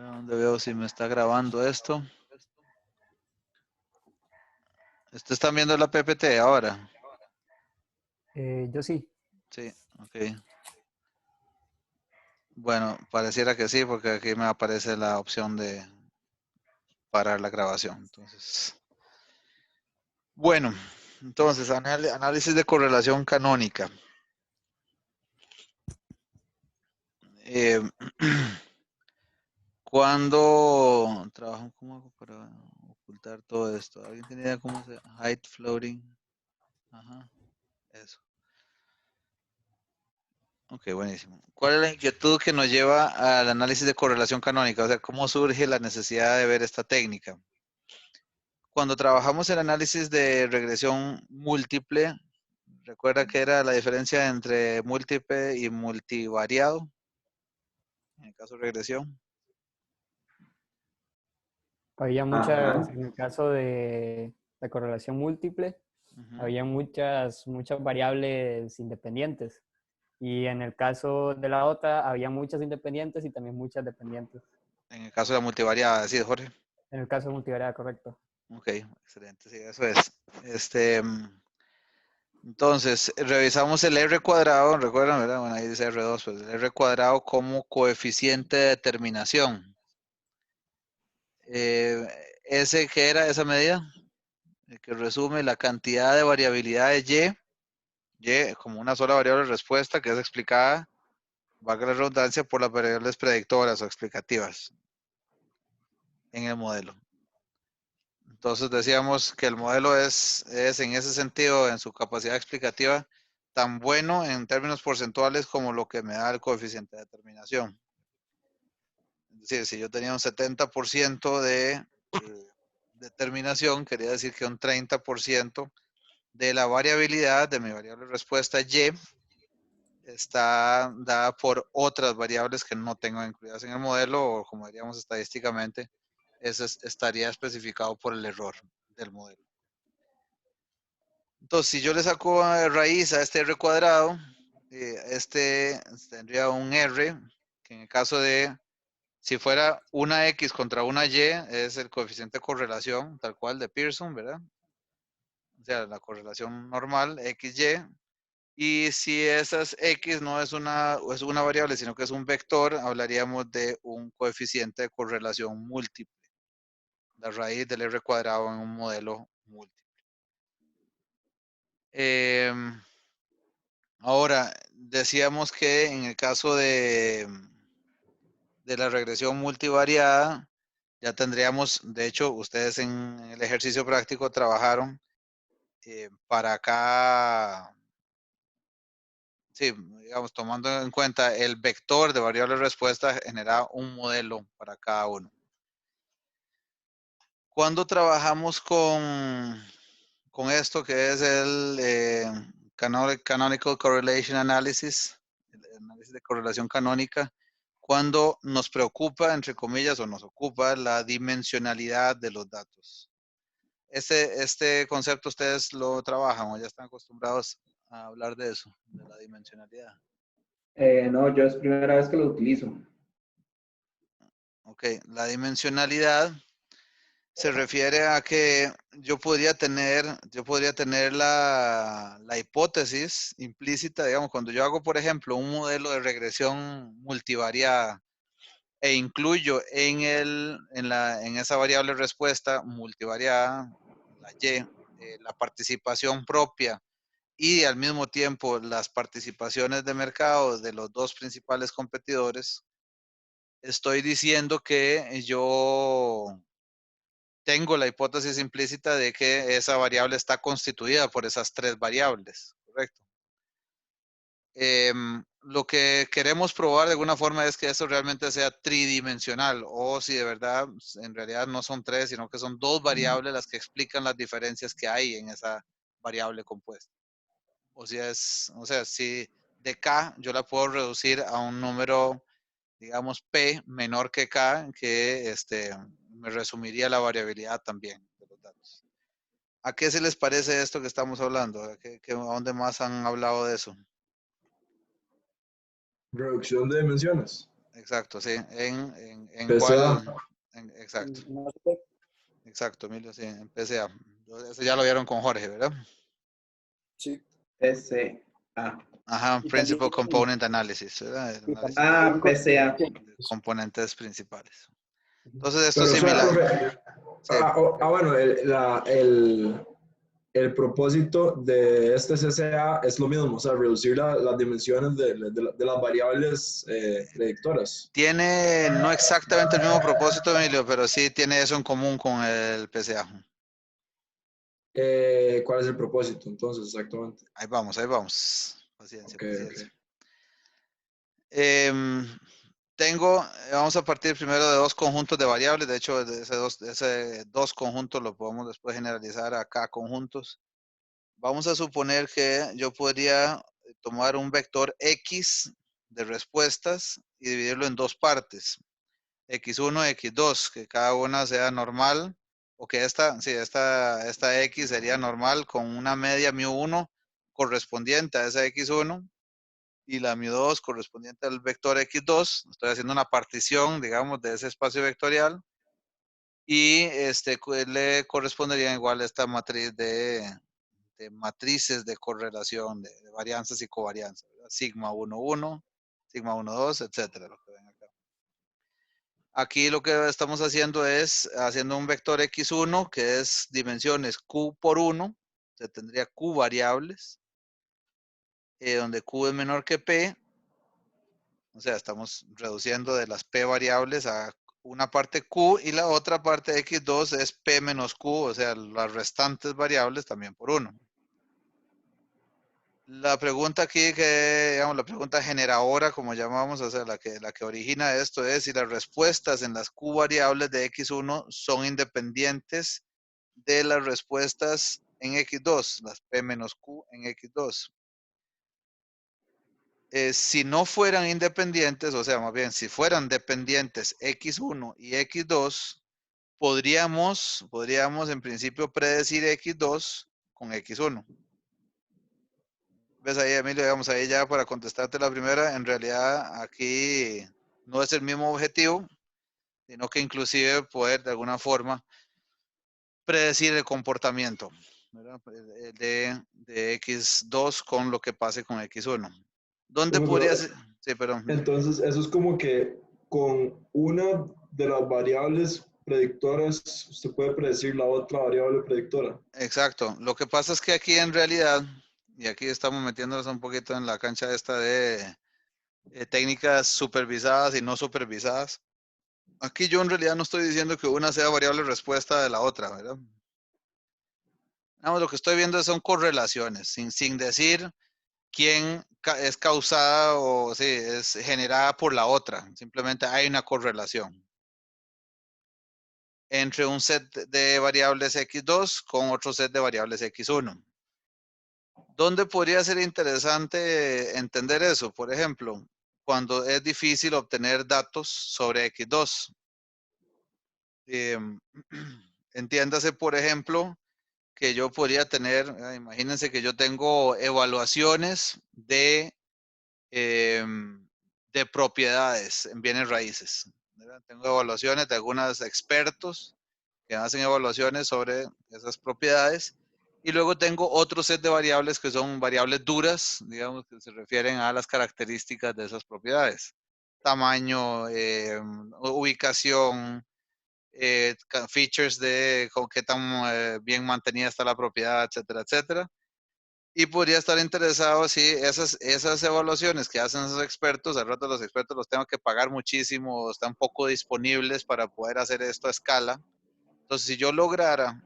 ¿Dónde veo si me está grabando esto? ¿Ustedes están viendo la PPT ahora? Yo sí. Sí, ok. Bueno, pareciera que sí, porque aquí me aparece la opción de parar la grabación. Entonces, análisis de correlación canónica. Eh, ¿Cuándo trabajo? ¿Cómo hago para ocultar todo esto? ¿Alguien tiene idea cómo se hide floating? Ajá, eso. Ok, buenísimo. ¿Cuál es la inquietud que nos lleva al análisis de correlación canónica? O sea, ¿cómo surge la necesidad de ver esta técnica? Cuando trabajamos el análisis de regresión múltiple, recuerda que era la diferencia entre múltiple y multivariado, en el caso de regresión. Había muchas, Ajá. en el caso de la correlación múltiple, Ujú. había muchas variables independientes. Y en el caso de la otra, había muchas independientes y también muchas dependientes. En el caso de la multivariada, ¿sí, Jorge? En el caso de multivariada, correcto. Ok, excelente, sí, eso es. Entonces, revisamos el R cuadrado, recuerdan, ¿verdad? Bueno, ahí dice R2, pues el R cuadrado como coeficiente de determinación. ¿Ese qué era esa medida? El que resume la cantidad de variabilidad de Y como una sola variable de respuesta que es explicada, valga la redundancia, por las variables predictoras o explicativas en el modelo. Entonces decíamos que el modelo es en ese sentido, en su capacidad explicativa, tan bueno en términos porcentuales como lo que me da el coeficiente de determinación. Es decir, si yo tenía un 70% de determinación, quería decir que un 30% de la variabilidad de mi variable respuesta Y está dada por otras variables que no tengo incluidas en el modelo, o como diríamos estadísticamente, eso estaría especificado por el error del modelo. Entonces, si yo le saco raíz a este R cuadrado, tendría un R, que en el caso de, si fuera una X contra una Y, es el coeficiente de correlación, tal cual, de Pearson, ¿verdad? O sea, la correlación normal, XY. Y si esas X no es una variable, sino que es un vector, hablaríamos de un coeficiente de correlación múltiple, la raíz del R cuadrado en un modelo múltiple. Ahora, decíamos que en el caso de la regresión multivariada, ya tendríamos, de hecho, ustedes en el ejercicio práctico trabajaron para acá, sí, digamos, tomando en cuenta el vector de variable respuesta, genera un modelo para cada uno. Cuando trabajamos con esto que es el Canonical Correlation Analysis, el análisis de correlación canónica, cuando nos preocupa, entre comillas, o nos ocupa la dimensionalidad de los datos. Este concepto ustedes lo trabajan o ya están acostumbrados a hablar de eso, de la dimensionalidad. No, yo es primera vez que lo utilizo. Ok, la dimensionalidad se refiere a que yo podría tener la hipótesis implícita, digamos, cuando yo hago, por ejemplo, un modelo de regresión multivariada e incluyo en esa variable respuesta multivariada, la Y, la participación propia y al mismo tiempo las participaciones de mercado de los dos principales competidores, estoy diciendo que yo tengo la hipótesis implícita de que esa variable está constituida por esas tres variables, ¿correcto? Lo que queremos probar de alguna forma es que eso realmente sea tridimensional, o si de verdad, en realidad no son tres, sino que son dos variables las que explican las diferencias que hay en esa variable compuesta. O sea, si de K yo la puedo reducir a un número, digamos, P menor que K, que me resumiría la variabilidad también de los datos. ¿A qué se les parece esto que estamos hablando? ¿A dónde más han hablado de eso? Reducción de dimensiones. Exacto, sí. ¿En PCA. cuál? Exacto, No sé. exacto, Emilio, sí, en PCA. Ese ya lo vieron con Jorge, ¿verdad? Sí. PCA. Ajá, Y también, Principal Component Analysis, ¿verdad? El y análisis Ah, PCA. de componentes principales. Entonces, esto es Pero, o sea, similar. profe, Sí, bueno, el propósito de este CCA es lo mismo, o sea, reducir las dimensiones de las variables predictoras. tiene no exactamente el mismo propósito, Emilio, pero sí tiene eso en común con el PCA. ¿Cuál es el propósito entonces exactamente? Ahí vamos, ahí vamos. Paciencia, Ok, paciencia. ok. Vamos a partir primero de dos conjuntos de variables. De hecho, de ese dos conjuntos lo podemos después generalizar a K conjuntos. Vamos a suponer que yo podría tomar un vector X de respuestas y dividirlo en dos partes. X1, X2, que cada una sea normal, o que esta X sería normal con una media μ1 correspondiente a esa X1 y la μ2 correspondiente al vector X2. Estoy haciendo una partición, digamos, de ese espacio vectorial y le correspondería igual a esta matriz de matrices de correlación, de varianzas y covarianzas, ¿verdad? Sigma 1, 1, sigma 1, 2, etcétera, lo que ven acá. Aquí lo que estamos haciendo es haciendo un vector x1 que es dimensiones q por 1, se tendría q variables, donde q es menor que p, o sea, estamos reduciendo de las p variables a una parte q y la otra parte x2 es p menos q, o sea, las restantes variables también por 1. La pregunta aquí, digamos, la pregunta generadora, como llamamos, o sea, la que origina esto es si las respuestas en las Q variables de X1 son independientes de las respuestas en X2, las P menos Q en X2. Si no fueran independientes, o sea, más bien, si fueran dependientes X1 y X2, podríamos en principio predecir X2 con X1. ¿Ves ahí, Emilio? Digamos, ahí ya para contestarte la primera, en realidad aquí no es el mismo objetivo, sino que inclusive poder de alguna forma predecir el comportamiento, ¿verdad? De X2 con lo que pase con X1. ¿Dónde podría ser? Sí, perdón. Entonces, eso es como que con una de las variables predictoras, usted puede predecir la otra variable predictora. Exacto. Lo que pasa es que aquí en realidad, y aquí estamos metiéndonos un poquito en la cancha esta de técnicas supervisadas y no supervisadas. Aquí yo en realidad no estoy diciendo que una sea variable respuesta de la otra, ¿verdad? Lo que estoy viendo son correlaciones, sin decir quién es causada o sí, es generada por la otra. Simplemente hay una correlación entre un set de variables x2 con otro set de variables x1. ¿Dónde podría ser interesante entender eso? Por ejemplo, cuando es difícil obtener datos sobre x2. Entiéndase, por ejemplo, que yo podría tener, imagínense que yo tengo evaluaciones de propiedades en bienes raíces, ¿verdad? Tengo evaluaciones de algunos expertos que hacen evaluaciones sobre esas propiedades y luego tengo otro set de variables que son variables duras, digamos, que se refieren a las características de esas propiedades. Tamaño, ubicación, features de con qué tan bien mantenida está la propiedad, etcétera, etcétera. Y podría estar interesado si esas evaluaciones que hacen esos expertos, al rato los expertos los tengo que pagar muchísimo, están poco disponibles para poder hacer esto a escala. Entonces, si yo lograra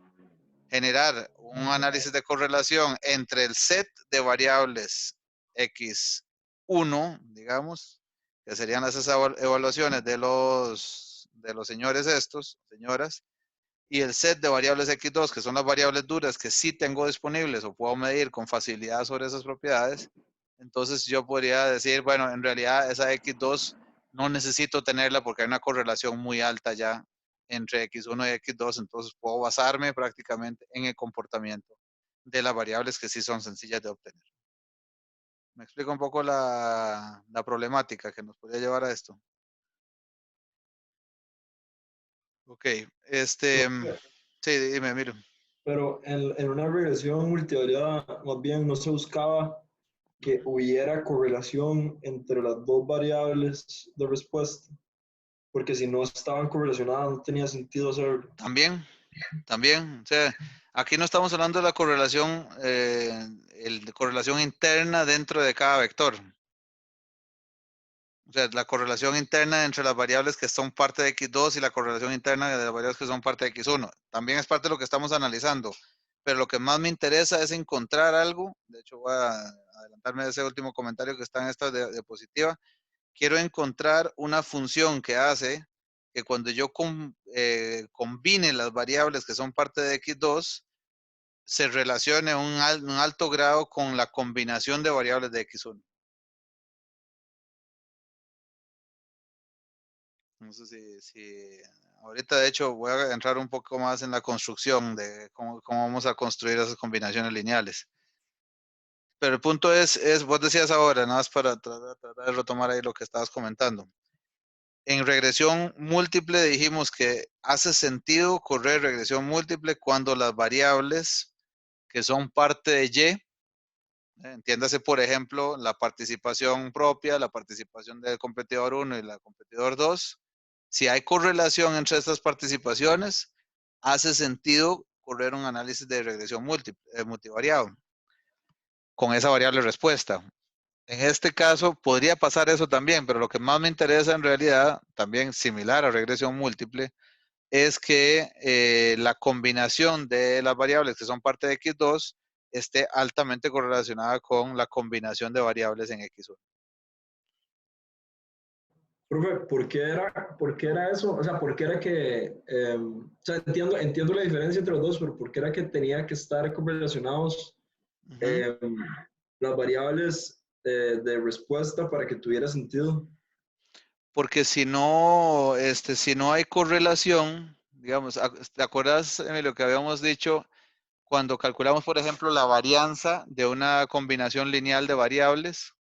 generar un análisis de correlación entre el set de variables X1, digamos, que serían esas evaluaciones de los señores estos, señoras, y el set de variables X2, que son las variables duras que sí tengo disponibles o puedo medir con facilidad sobre esas propiedades, entonces yo podría decir, bueno, en realidad esa X2 no necesito tenerla porque hay una correlación muy alta ya entre X1 y X2, entonces puedo basarme prácticamente en el comportamiento de las variables que sí son sencillas de obtener. ¿Me explico un poco la problemática que nos podría llevar a esto? Ok, Profe, sí, dime, miro. pero en una regresión multivariada, más bien no se buscaba que hubiera correlación entre las dos variables de respuesta, porque si no estaban correlacionadas no tenía sentido hacerlo. También, o sea, aquí no estamos hablando de la correlación, correlación interna dentro de cada vector. O sea, la correlación interna entre las variables que son parte de X2 y la correlación interna de las variables que son parte de X1. También es parte de lo que estamos analizando. Pero lo que más me interesa es encontrar algo. De hecho, voy a adelantarme de ese último comentario que está en esta diapositiva. Quiero encontrar una función que hace que cuando yo combine las variables que son parte de X2, se relacione un alto grado con la combinación de variables de X1. No sé si ahorita de hecho voy a entrar un poco más en la construcción de cómo vamos a construir esas combinaciones lineales. Pero el punto vos decías ahora, nada más para tratar de retomar ahí lo que estabas comentando. En regresión múltiple dijimos que hace sentido correr regresión múltiple cuando las variables que son parte de Y, entiéndase por ejemplo la participación propia, la participación del competidor 1 y la competidor 2, si hay correlación entre estas participaciones, hace sentido correr un análisis de regresión multivariado con esa variable respuesta. En este caso podría pasar eso también, pero lo que más me interesa en realidad, también similar a regresión múltiple, es que la combinación de las variables que son parte de X2 esté altamente correlacionada con la combinación de variables en X1. Profe, por qué era eso? O sea, ¿por qué era que, o sea, entiendo la diferencia entre los dos, pero ¿por qué era que tenía que estar correlacionados Uh -huh. eh, las variables de respuesta para que tuviera sentido? Porque si no hay correlación, digamos, ¿te acuerdas, Emilio, que habíamos dicho cuando calculamos, por ejemplo, la varianza de una combinación lineal de variables?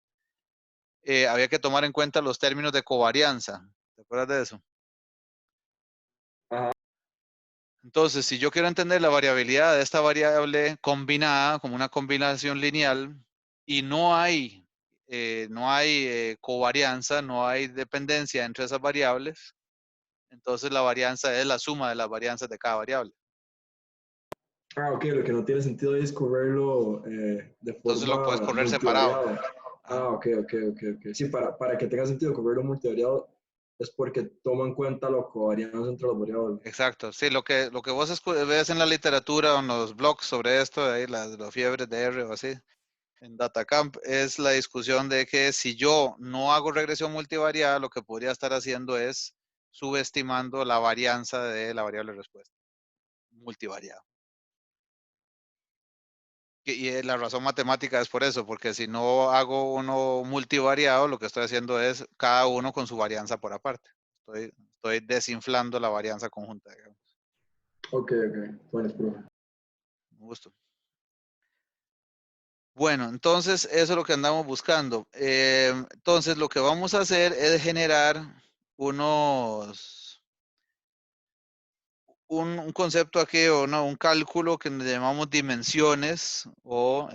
Había que tomar en cuenta los términos de covarianza. ¿Te acuerdas de eso? Ajá. Entonces, si yo quiero entender la variabilidad de esta variable combinada como una combinación lineal y no hay covarianza, no hay dependencia entre esas variables, entonces la varianza es la suma de las varianzas de cada variable. Ah, ok, lo que no tiene sentido es correrlo de Entonces lo puedes forma correr separado. multivariada. Ah, Ajá. ok. Sí, para que tenga sentido correrlo multivariado es porque toma en cuenta la covarianza entre las variables. Exacto. Sí, lo que vos ves en la literatura o en los blogs sobre esto, ahí las fiebres de R o así, en DataCamp, es la discusión de que si yo no hago regresión multivariada, lo que podría estar haciendo es subestimando la varianza de la variable respuesta multivariada. Y la razón matemática es por eso, porque si no hago uno multivariado, lo que estoy haciendo es cada uno con su varianza por aparte. Estoy desinflando la varianza conjunta, digamos. Ok. Bueno, profe. Un gusto. Bueno, entonces eso es lo que andamos buscando. Entonces lo que vamos a hacer es generar un concepto aquí o un cálculo que llamamos dimensiones o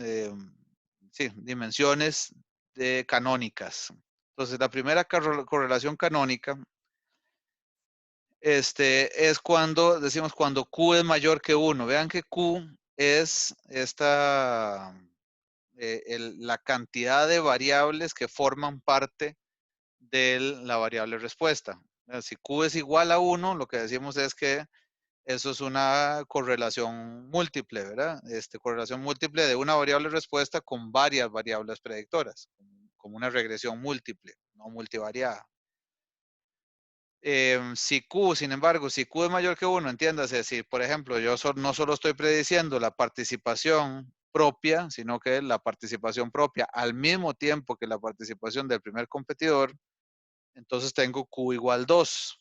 sí, dimensiones de canónicas. Entonces la primera correlación canónica es cuando decimos cuando Q es mayor que 1. Vean que Q es la cantidad de variables que forman parte de la variable respuesta. Si Q es igual a 1, lo que decimos es que eso es una correlación múltiple, ¿verdad? Correlación múltiple de una variable respuesta con varias variables predictoras, como una regresión múltiple, no multivariada. Si Q, sin embargo, si Q es mayor que 1, entiéndase, si por ejemplo yo no solo estoy prediciendo la participación propia, sino que la participación propia al mismo tiempo que la participación del primer competidor, entonces tengo Q igual 2.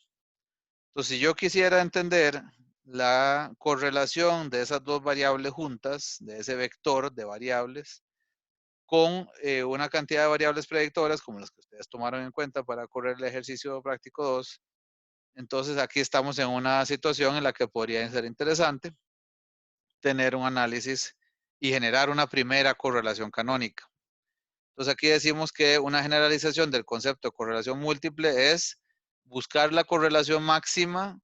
Entonces, si yo quisiera entender la correlación de esas dos variables juntas, de ese vector de variables, con una cantidad de variables predictoras, como las que ustedes tomaron en cuenta para correr el ejercicio práctico 2, Entonces aquí estamos en una situación en la que podría ser interesante tener un análisis y generar una primera correlación canónica. Entonces aquí decimos que una generalización del concepto de correlación múltiple es buscar la correlación máxima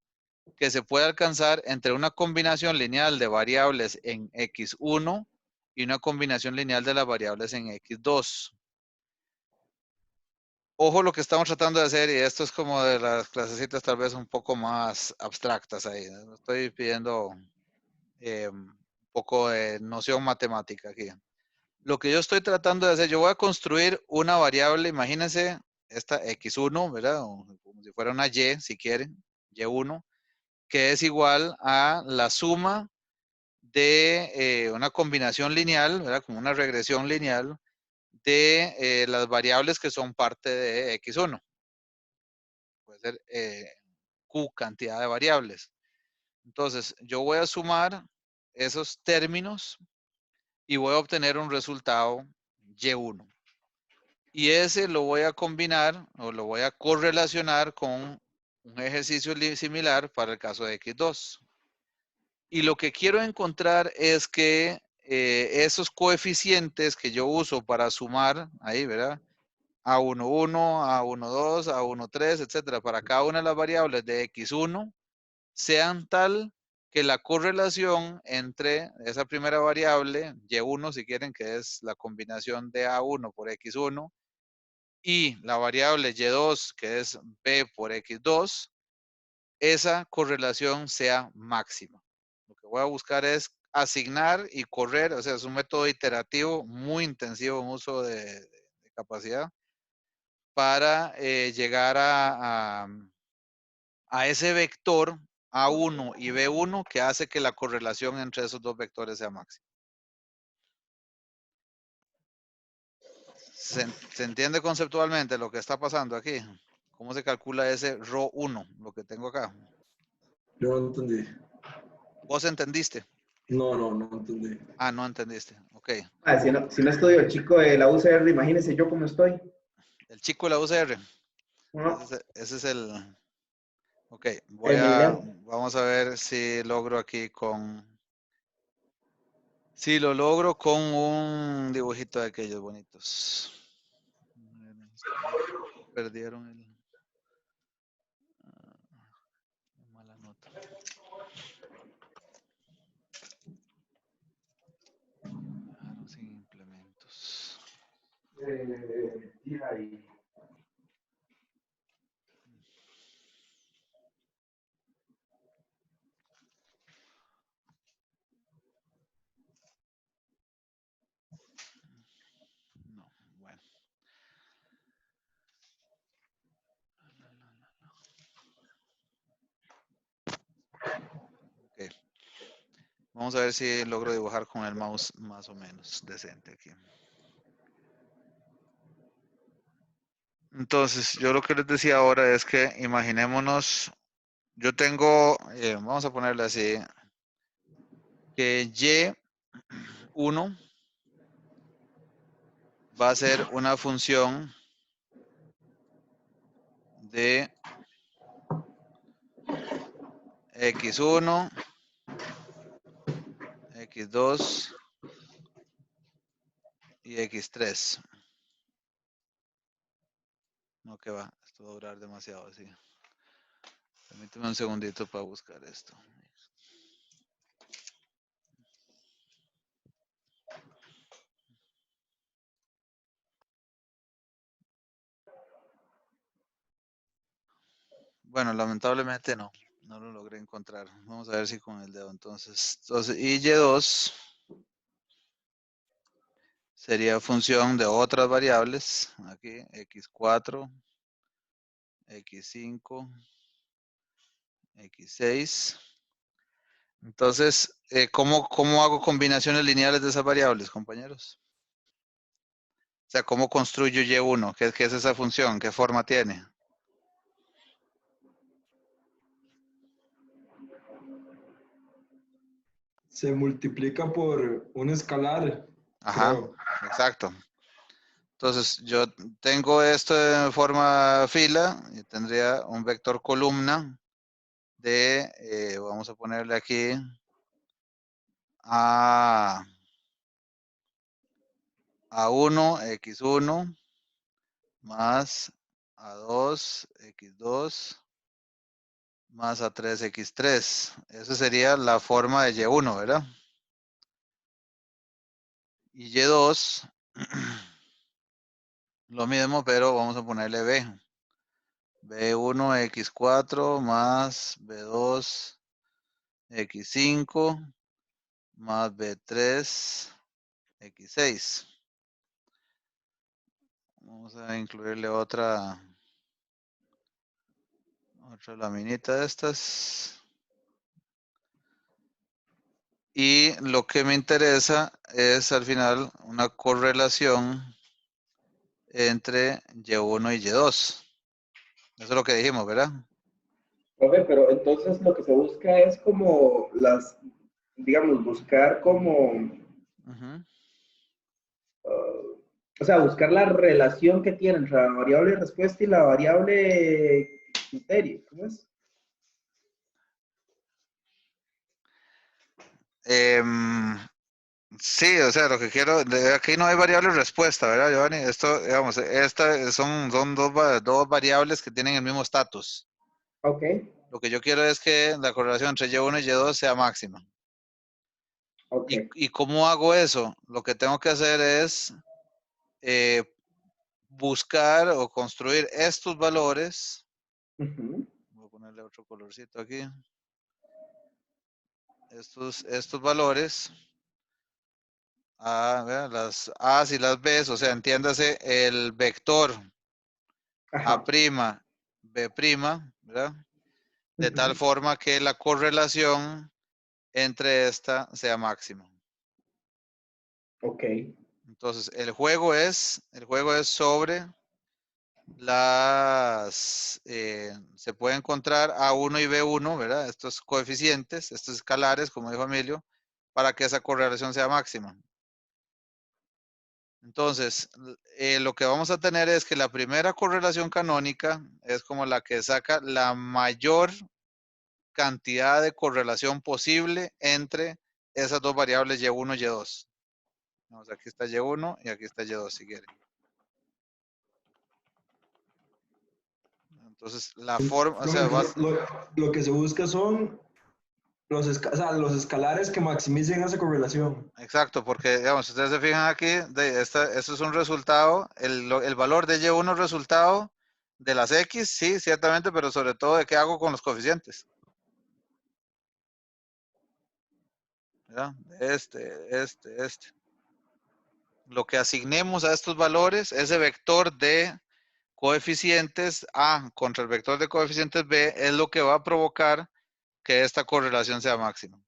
que se puede alcanzar entre una combinación lineal de variables en X1 y una combinación lineal de las variables en X2. Ojo lo que estamos tratando de hacer, y esto es como de las clasecitas tal vez un poco más abstractas ahí. ¿No? Estoy pidiendo un poco de noción matemática aquí. Lo que yo estoy tratando de hacer, yo voy a construir una variable, imagínense esta X1, ¿verdad? O como si fuera una Y, si quieren, Y1, que es igual a la suma de una combinación lineal, ¿verdad? Como una regresión lineal de las variables que son parte de X1. Puede ser Q cantidad de variables. Entonces, yo voy a sumar esos términos y voy a obtener un resultado Y1. Y ese lo voy a combinar o lo voy a correlacionar con un ejercicio similar para el caso de X2. Y lo que quiero encontrar es que esos coeficientes que yo uso para sumar, ahí, ¿verdad? A11, A12, A13, etcétera, para cada una de las variables de X1, sean tal que la correlación entre esa primera variable, Y1, si quieren, que es la combinación de A1 por X1, y la variable Y2, que es B por X2, esa correlación sea máxima. Lo que voy a buscar es asignar y correr, o sea, es un método iterativo muy intensivo en uso de capacidad para llegar a ese vector A1 y B1 que hace que la correlación entre esos dos vectores sea máxima. ¿Se entiende conceptualmente lo que está pasando aquí? ¿Cómo se calcula ese ρ1, lo que tengo acá? Yo no entendí. ¿Vos entendiste? No entendí. Ah, no entendiste. Ok. Ah, si no estudio el chico de la UCR, imagínense yo cómo estoy. El chico de la UCR. ¿No? Ese es el... Ok, El Millennium. vamos a ver si logro aquí con... Si lo logro con un dibujito de aquellos bonitos. Perdieron el... mala nota. Dejaron sin implementos. No, bueno. Ok. Vamos a ver si logro dibujar con el mouse más o menos decente aquí. Entonces, yo lo que les decía ahora es que imaginémonos, yo tengo, vamos a ponerle así, que Y1 va a ser una función de X1, X2 y X3. No, que va, esto va a durar demasiado así. Permíteme un segundito para buscar esto. Bueno, lamentablemente no lo logré encontrar. Vamos a ver si con el dedo entonces. Entonces, Y2 sería función de otras variables. Aquí, X4, X5, X6. Entonces, ¿cómo hago combinaciones lineales de esas variables, compañeros? O sea, ¿cómo construyo Y1? ¿Qué es esa función? ¿Qué forma tiene? Se multiplica por un escalar, Ajá, creo. exacto. Entonces, yo tengo esto en forma fila y tendría un vector columna de, vamos a ponerle aquí, A1, X1, más A2, X2, más A3, X3. Esa sería la forma de Y1, ¿verdad? Y Y2, lo mismo, pero vamos a ponerle B. B1, X4, más B2, X5, más B3, X6. Vamos a incluirle otra laminita de estas. Y lo que me interesa es al final una correlación entre Y1 y Y2. Eso es lo que dijimos, ¿verdad? Profe, pero entonces lo que se busca es como las, digamos, buscar como, Ujú. o sea, buscar la relación que tiene entre la variable respuesta y la variable criterio. ¿Cómo es? Sí, o sea, lo que quiero, aquí no hay variable respuesta, ¿verdad, Giovanni? Esto, digamos, son dos variables que tienen el mismo estatus. Ok, Lo que yo quiero es que la correlación entre Y1 y Y2 sea máxima. ok. ¿Y cómo hago eso? Lo que tengo que hacer es eh, buscar o construir estos valores. Ujú. Voy a ponerle otro colorcito aquí. Estos valores. Vean, las A's y las B's, o sea, entiéndase el vector A', Ajá. B', ¿verdad? De tal Ujú. forma que la correlación entre esta sea máxima. Ok. Entonces, el juego es sobre se puede encontrar A1 y B1, ¿verdad? Estos coeficientes, estos escalares, como dijo Emilio, para que esa correlación sea máxima. Entonces, lo que vamos a tener es que la primera correlación canónica es como la que saca la mayor cantidad de correlación posible entre esas dos variables Y1 y Y2. Vamos, aquí está Y1 y aquí está Y2 si quieren. Entonces, la forma, o sea, Lo que se busca son o sea, los escalares que maximicen esa correlación. exacto, porque, digamos, si ustedes se fijan aquí, esto es un resultado, el valor de Y1 es resultado de las X, sí, ciertamente, pero sobre todo de qué hago con los coeficientes. ¿Verdad? Este. Lo que asignemos a estos valores, ese vector de coeficientes A contra el vector de coeficientes B, es lo que va a provocar que esta correlación sea máxima.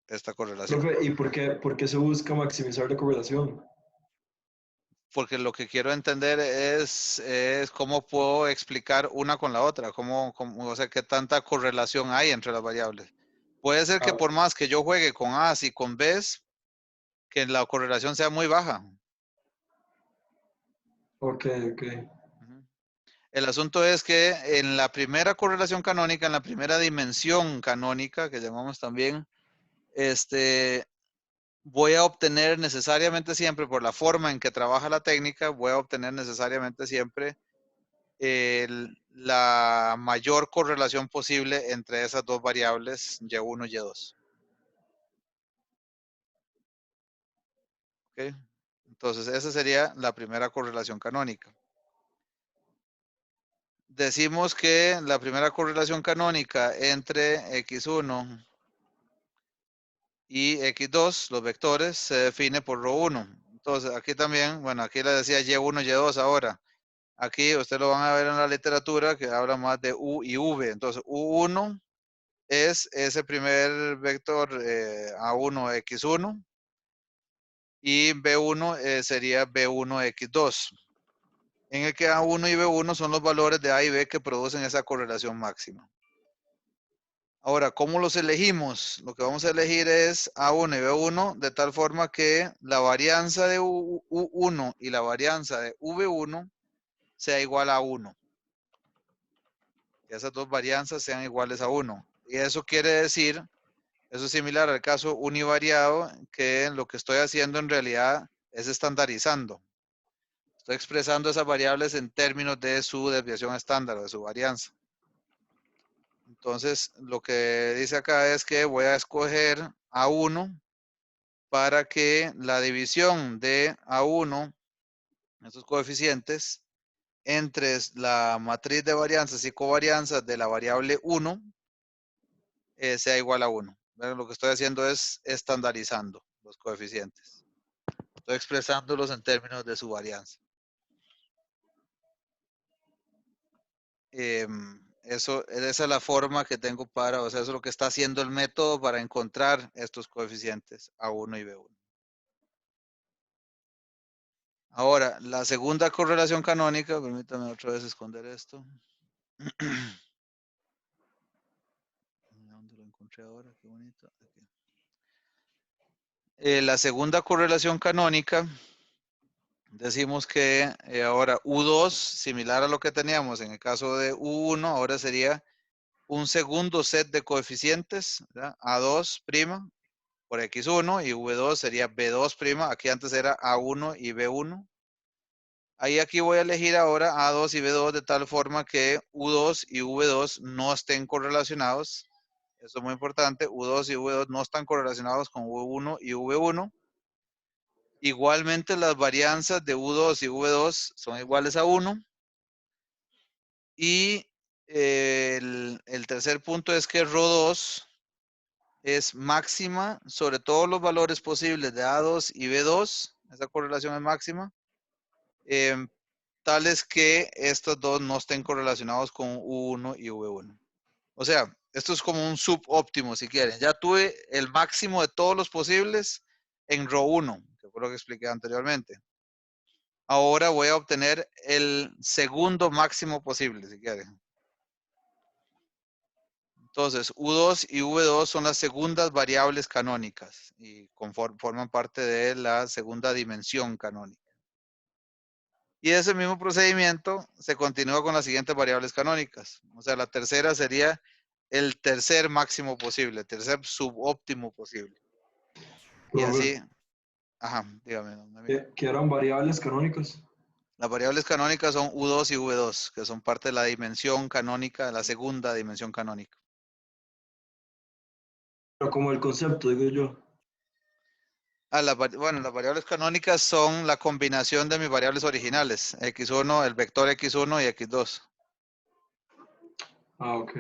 Esta correlación. Profe, ¿y por qué se busca maximizar la correlación? Porque lo que quiero entender es cómo puedo explicar una con la otra, o sea, qué tanta correlación hay entre las variables. Puede ser que Ah, por más que yo juegue con A's y con B's, que la correlación sea muy baja. ok. Ujú. El asunto es que en la primera correlación canónica, en la primera dimensión canónica, que llamamos también, voy a obtener necesariamente siempre, por la forma en que trabaja la técnica, voy a obtener necesariamente siempre la mayor correlación posible entre esas dos variables Y1 y Y2. ¿Ok? Entonces, esa sería la primera correlación canónica. Decimos que la primera correlación canónica entre X1 y X2, los vectores, se define por ρ1. Entonces, aquí también, bueno, aquí le decía Y1 y Y2 ahora. Aquí ustedes lo van a ver en la literatura que habla más de U y V. Entonces, U1 es ese primer vector A1, X1 y B1 sería B1, X2. En el que A1 y B1 son los valores de A y B que producen esa correlación máxima. Ahora, ¿cómo los elegimos? Lo que vamos a elegir es A1 y B1 de tal forma que la varianza de U1 y la varianza de V1 sea igual a 1. Que esas dos varianzas sean iguales a 1. Y eso quiere decir, eso es similar al caso univariado, que lo que estoy haciendo en realidad es estandarizando. Estoy expresando esas variables en términos de su desviación estándar o de su varianza. Entonces, lo que dice acá es que voy a escoger A1 para que la división de A1, esos coeficientes, entre la matriz de varianzas y covarianzas de la variable 1 sea igual a 1. Bueno, lo que estoy haciendo es estandarizando los coeficientes. Estoy expresándolos en términos de su varianza. Esa es la forma que tengo para, o sea, eso es lo que está haciendo el método para encontrar estos coeficientes A1 y B1. Ahora, la segunda correlación canónica, permítame otra vez esconder esto. ¿Dónde lo encontré ahora? Qué bonito. Aquí. La segunda correlación canónica, decimos que ahora U2, similar a lo que teníamos en el caso de U1, ahora sería un segundo set de coeficientes, ¿verdad? A2' por X1 y V2 sería B2', aquí antes era A1 y B1. Ahí aquí voy a elegir ahora A2 y B2 de tal forma que U2 y V2 no estén correlacionados. Eso es muy importante. U2 y V2 no están correlacionados con V1 y V1. Igualmente las varianzas de U2 y V2 son iguales a 1. Y el tercer punto es que Rho2 es máxima sobre todos los valores posibles de A2 y B2. Esa correlación es máxima. Tales que estos dos no estén correlacionados con U1 y V1. O sea, esto es como un subóptimo, si quieren. Ya tuve el máximo de todos los posibles en Rho1, que fue lo que expliqué anteriormente. Ahora voy a obtener el segundo máximo posible, si quieren. Entonces, U2 y V2 son las segundas variables canónicas y forman parte de la segunda dimensión canónica. Y ese mismo procedimiento se continúa con las siguientes variables canónicas. O sea, la tercera sería el tercer máximo posible, el tercer subóptimo posible. Y así, ajá, dígame. ¿Qué eran variables canónicas? Las variables canónicas son U2 y V2, que son parte de la dimensión canónica, la segunda dimensión canónica. Pero como el concepto, digo yo. Bueno, las variables canónicas son la combinación de mis variables originales, X1, el vector X1 y X2. Ah, ok.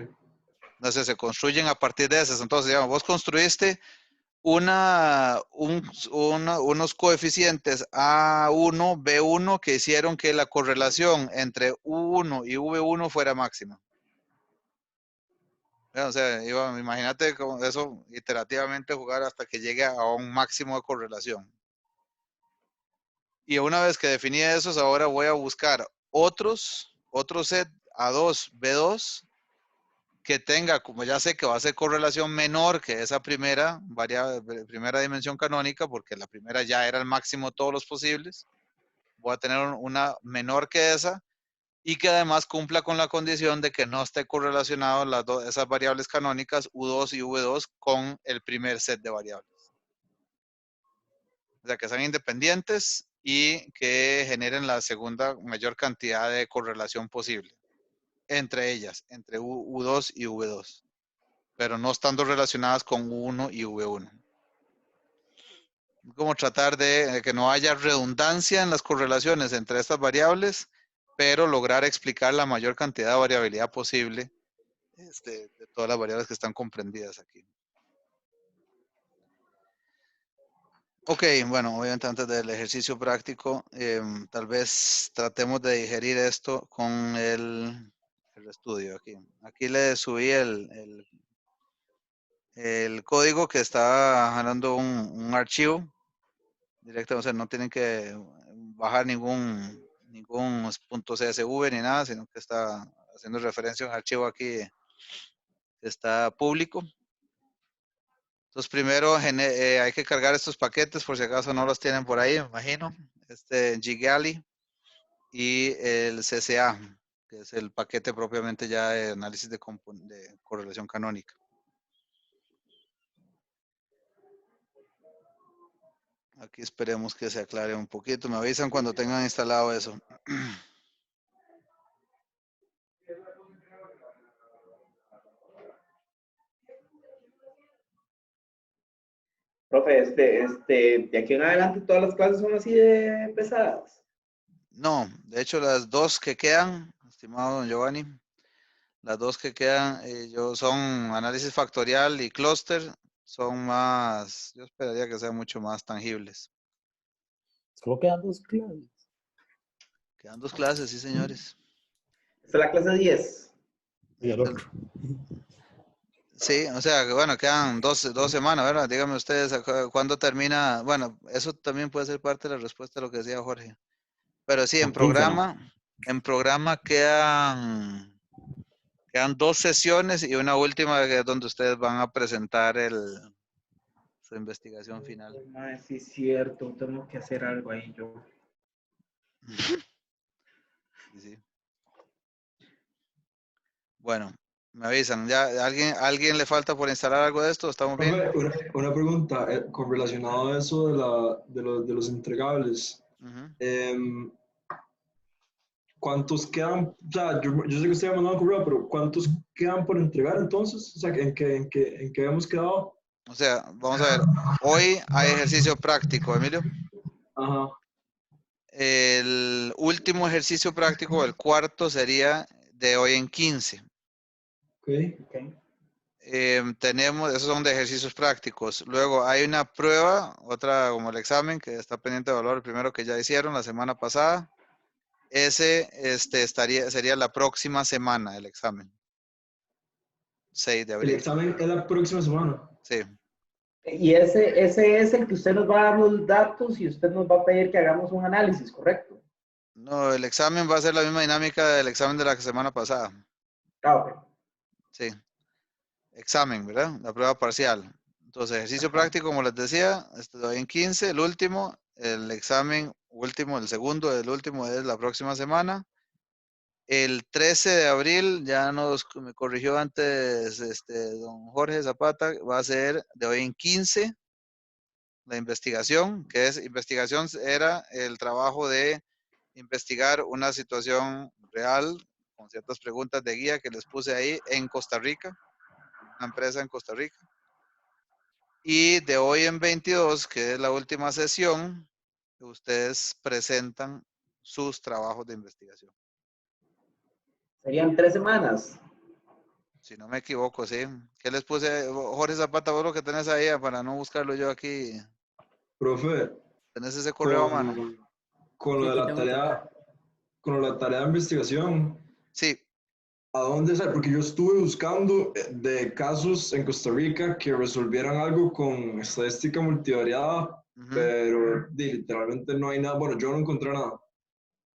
Entonces se construyen a partir de esas. Entonces, digamos, vos construiste unos coeficientes A1, B1 que hicieron que la correlación entre U1 y V1 fuera máxima. O sea, imagínate como eso iterativamente jugar hasta que llegue a un máximo de correlación. Y una vez que definí esos, ahora voy a buscar otro set A2, B2, que tenga, como ya sé que va a ser correlación menor que esa primera dimensión canónica, porque la primera ya era el máximo de todos los posibles, voy a tener una menor que esa y que además cumpla con la condición de que no esté correlacionado esas variables canónicas U2 y V2 con el primer set de variables. O sea, que sean independientes y que generen la segunda mayor cantidad de correlación posible entre ellas, entre U2 y V2, pero no estando relacionadas con U1 y V1. Como tratar de que no haya redundancia en las correlaciones entre estas variables, pero lograr explicar la mayor cantidad de variabilidad posible de todas las variables que están comprendidas aquí. Ok, bueno, obviamente antes del ejercicio práctico, tal vez tratemos de digerir esto con el estudio aquí. Aquí le subí el código que está jalando un archivo directo, o sea, no tienen que bajar ningún .csv ni nada, sino que está haciendo referencia a un archivo aquí está público. Entonces, primero hay que cargar estos paquetes por si acaso no los tienen por ahí, me imagino. Ggali y el CCA, que es el paquete propiamente ya de análisis de correlación canónica. Aquí esperemos que se aclare un poquito. Me avisan cuando tengan instalado eso. Profe, de aquí en adelante todas las clases son así de pesadas. No, de hecho las dos que quedan, estimado don Giovanni, las dos que quedan son análisis factorial y clúster, son más, yo esperaría que sean mucho más tangibles. Solo quedan 2 clases. Quedan dos clases, sí señores. Esta es la clase 10. Y el otro. Sí, o sea, que bueno, quedan dos semanas, ¿verdad? Díganme ustedes cuándo termina. Bueno, eso también puede ser parte de la respuesta a lo que decía Jorge. Pero sí, en Con 15, programa quedan 2 sesiones y una última que es donde ustedes van a presentar su investigación final. Mae, sí, es cierto. Tengo que hacer algo ahí yo. Sí. Bueno, me avisan. ¿Ya alguien le falta por instalar algo de esto? ¿Estamos bien? Una pregunta con relacionado a eso de los entregables. Ujú. ¿Cuántos quedan? O sea, yo sé que usted me mandó un correo, pero ¿cuántos quedan por entregar entonces? O sea, ¿en qué hemos quedado? O sea, vamos a ver. Hoy hay ejercicio práctico, Emilio. Ajá. El último ejercicio práctico, el cuarto, sería de hoy en 15. Ok. Esos son de ejercicios prácticos. Luego hay una prueba, otra como el examen, que está pendiente de valor, el primero que ya hicieron la semana pasada. Ese sería la próxima semana, el examen. 6 de El abril. examen es la próxima semana. Sí. Y ese es el que usted nos va a dar los datos y usted nos va a pedir que hagamos un análisis, ¿correcto? No, el examen va a ser la misma dinámica del examen de la semana pasada. Ah, ok. Sí. Examen, ¿verdad? La prueba parcial. Entonces, ejercicio práctico, como les decía, estoy en 15, el último, el examen último, el segundo, el último es la próxima semana. El 13 de abril, me corrigió antes don Jorge Zapata, va a ser de hoy en 15, la investigación, investigación era el trabajo de investigar una situación real con ciertas preguntas de guía que les puse ahí en Costa Rica, una empresa en Costa Rica. Y de hoy en 22, que es la última sesión, ustedes presentan sus trabajos de investigación. Serían 3 semanas. Si no me equivoco, sí. ¿Qué les puse? Jorge Zapata, vos lo que tenés ahí para no buscarlo yo aquí. Profe, ¿Tenés ese correo a mano? con lo Sí, de aquí la tengo el tarea, correo. con la tarea de investigación, Sí. ¿a dónde sale? Porque yo estuve buscando de casos en Costa Rica que resolvieran algo con estadística multivariada, Ujú. pero literalmente no hay nada. Bueno, yo no encontré nada.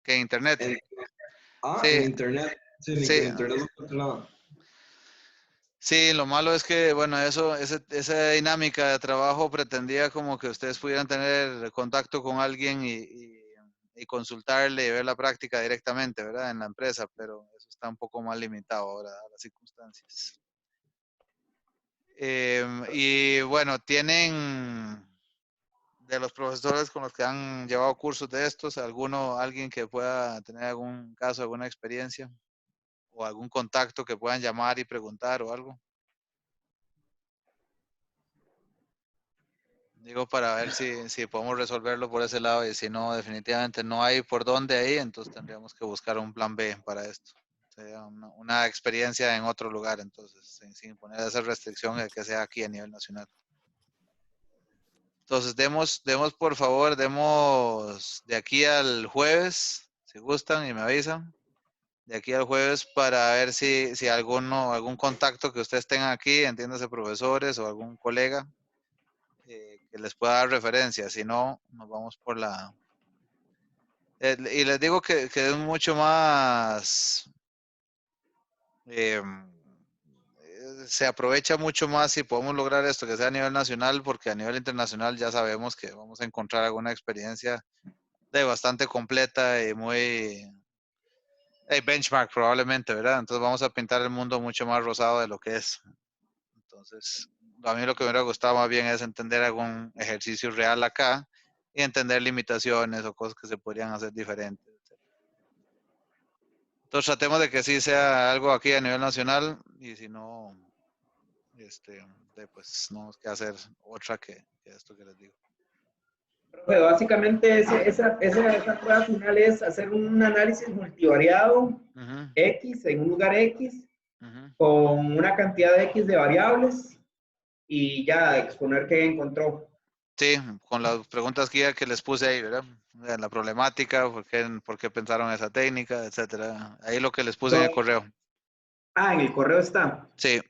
Que internet. En, Sí, en internet. Sí, sí. en internet no encontré nada. Sí, lo malo es que, bueno, esa dinámica de trabajo pretendía como que ustedes pudieran tener contacto con alguien y consultarle y ver la práctica directamente, ¿verdad? En la empresa, pero eso está un poco más limitado ahora a las circunstancias. Y bueno, tienen de los profesores con los que han llevado cursos de estos, alguien que pueda tener algún caso, alguna experiencia o algún contacto que puedan llamar y preguntar o algo. Digo, para ver si podemos resolverlo por ese lado y si no, definitivamente no hay por dónde ahí, entonces tendríamos que buscar un plan B para esto. Sería una experiencia en otro lugar, entonces, sin poner esa restricción de que sea aquí a nivel nacional. Entonces, demos por favor, demos de aquí al jueves, si gustan y me avisan, de aquí al jueves para ver si algún contacto que ustedes tengan aquí, entiéndase profesores o algún colega, que les pueda dar referencia. Si no, nos vamos por la... y les digo que es mucho más... se aprovecha mucho más si podemos lograr esto que sea a nivel nacional, porque a nivel internacional ya sabemos que vamos a encontrar alguna experiencia de bastante completa y muy benchmark probablemente, ¿verdad? Entonces vamos a pintar el mundo mucho más rosado de lo que es. Entonces, a mí lo que me hubiera gustado más bien es entender algún ejercicio real acá y entender limitaciones o cosas que se podrían hacer diferentes. Entonces tratemos de que sí sea algo aquí a nivel nacional y si no, pues no nos queda hacer otra que esto que les digo. Pero básicamente esa prueba final es hacer un análisis multivariado X en un lugar X con una cantidad de X de variables y ya exponer qué encontró. Sí, con las preguntas guía que les puse ahí, ¿verdad? La problemática, por qué pensaron esa técnica, etcétera. Ahí lo que les puse en el correo. Ah, en el correo está. Sí.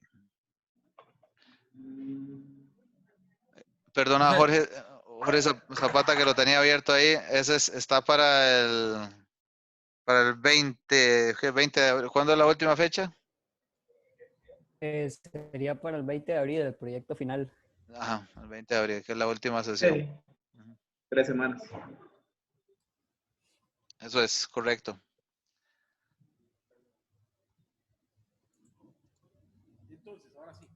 Perdona, Jorge Zapata, que lo tenía abierto ahí. Ese está para el 20, ¿qué? 20 de abril. ¿Cuándo es la última fecha? Sería para el 20 de abril el proyecto final. Ajá, el 20 de abril, que es la última sesión. Sí. 3 semanas. Eso es correcto. Entonces, ahora sí,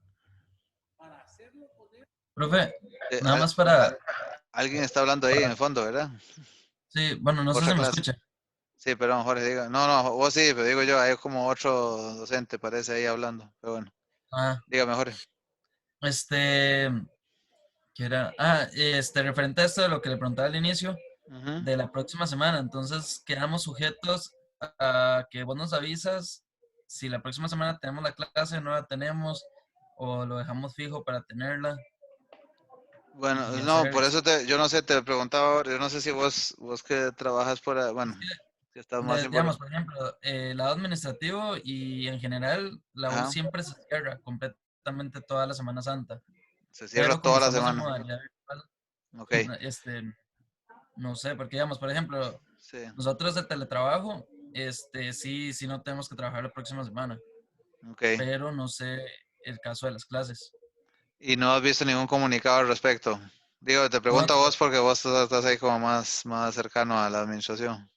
para hacerlo poner... Profe, nada más para... Alguien está hablando ahí en el fondo, ¿verdad? Sí, bueno, no sé si me escucha. Sí, perdón, Jorge, diga. No, vos sí, pero digo yo, hay como otro docente, parece ahí hablando. Pero bueno, dígame, Jorge. ¿Qué era? Referente a esto de lo que le preguntaba al inicio, de la próxima semana. Entonces, quedamos sujetos a que vos nos avisas si la próxima semana tenemos la clase, no la tenemos, o lo dejamos fijo para tenerla. Bueno, no, por eso yo no sé, te preguntaba, yo no sé si vos que trabajas por ahí, bueno, que estás más digamos, por ejemplo, el lado administrativo y en general la U siempre se cierra completamente toda la Semana Santa. Se cierra toda la semana. En modalidad virtual, okay. No sé, porque digamos, por ejemplo, nosotros de teletrabajo, sí no tenemos que trabajar la próxima semana. Okay. Pero no sé el caso de las clases. ¿Y no has visto ningún comunicado al respecto? Digo, te pregunto a vos porque vos estás ahí como más cercano a la administración.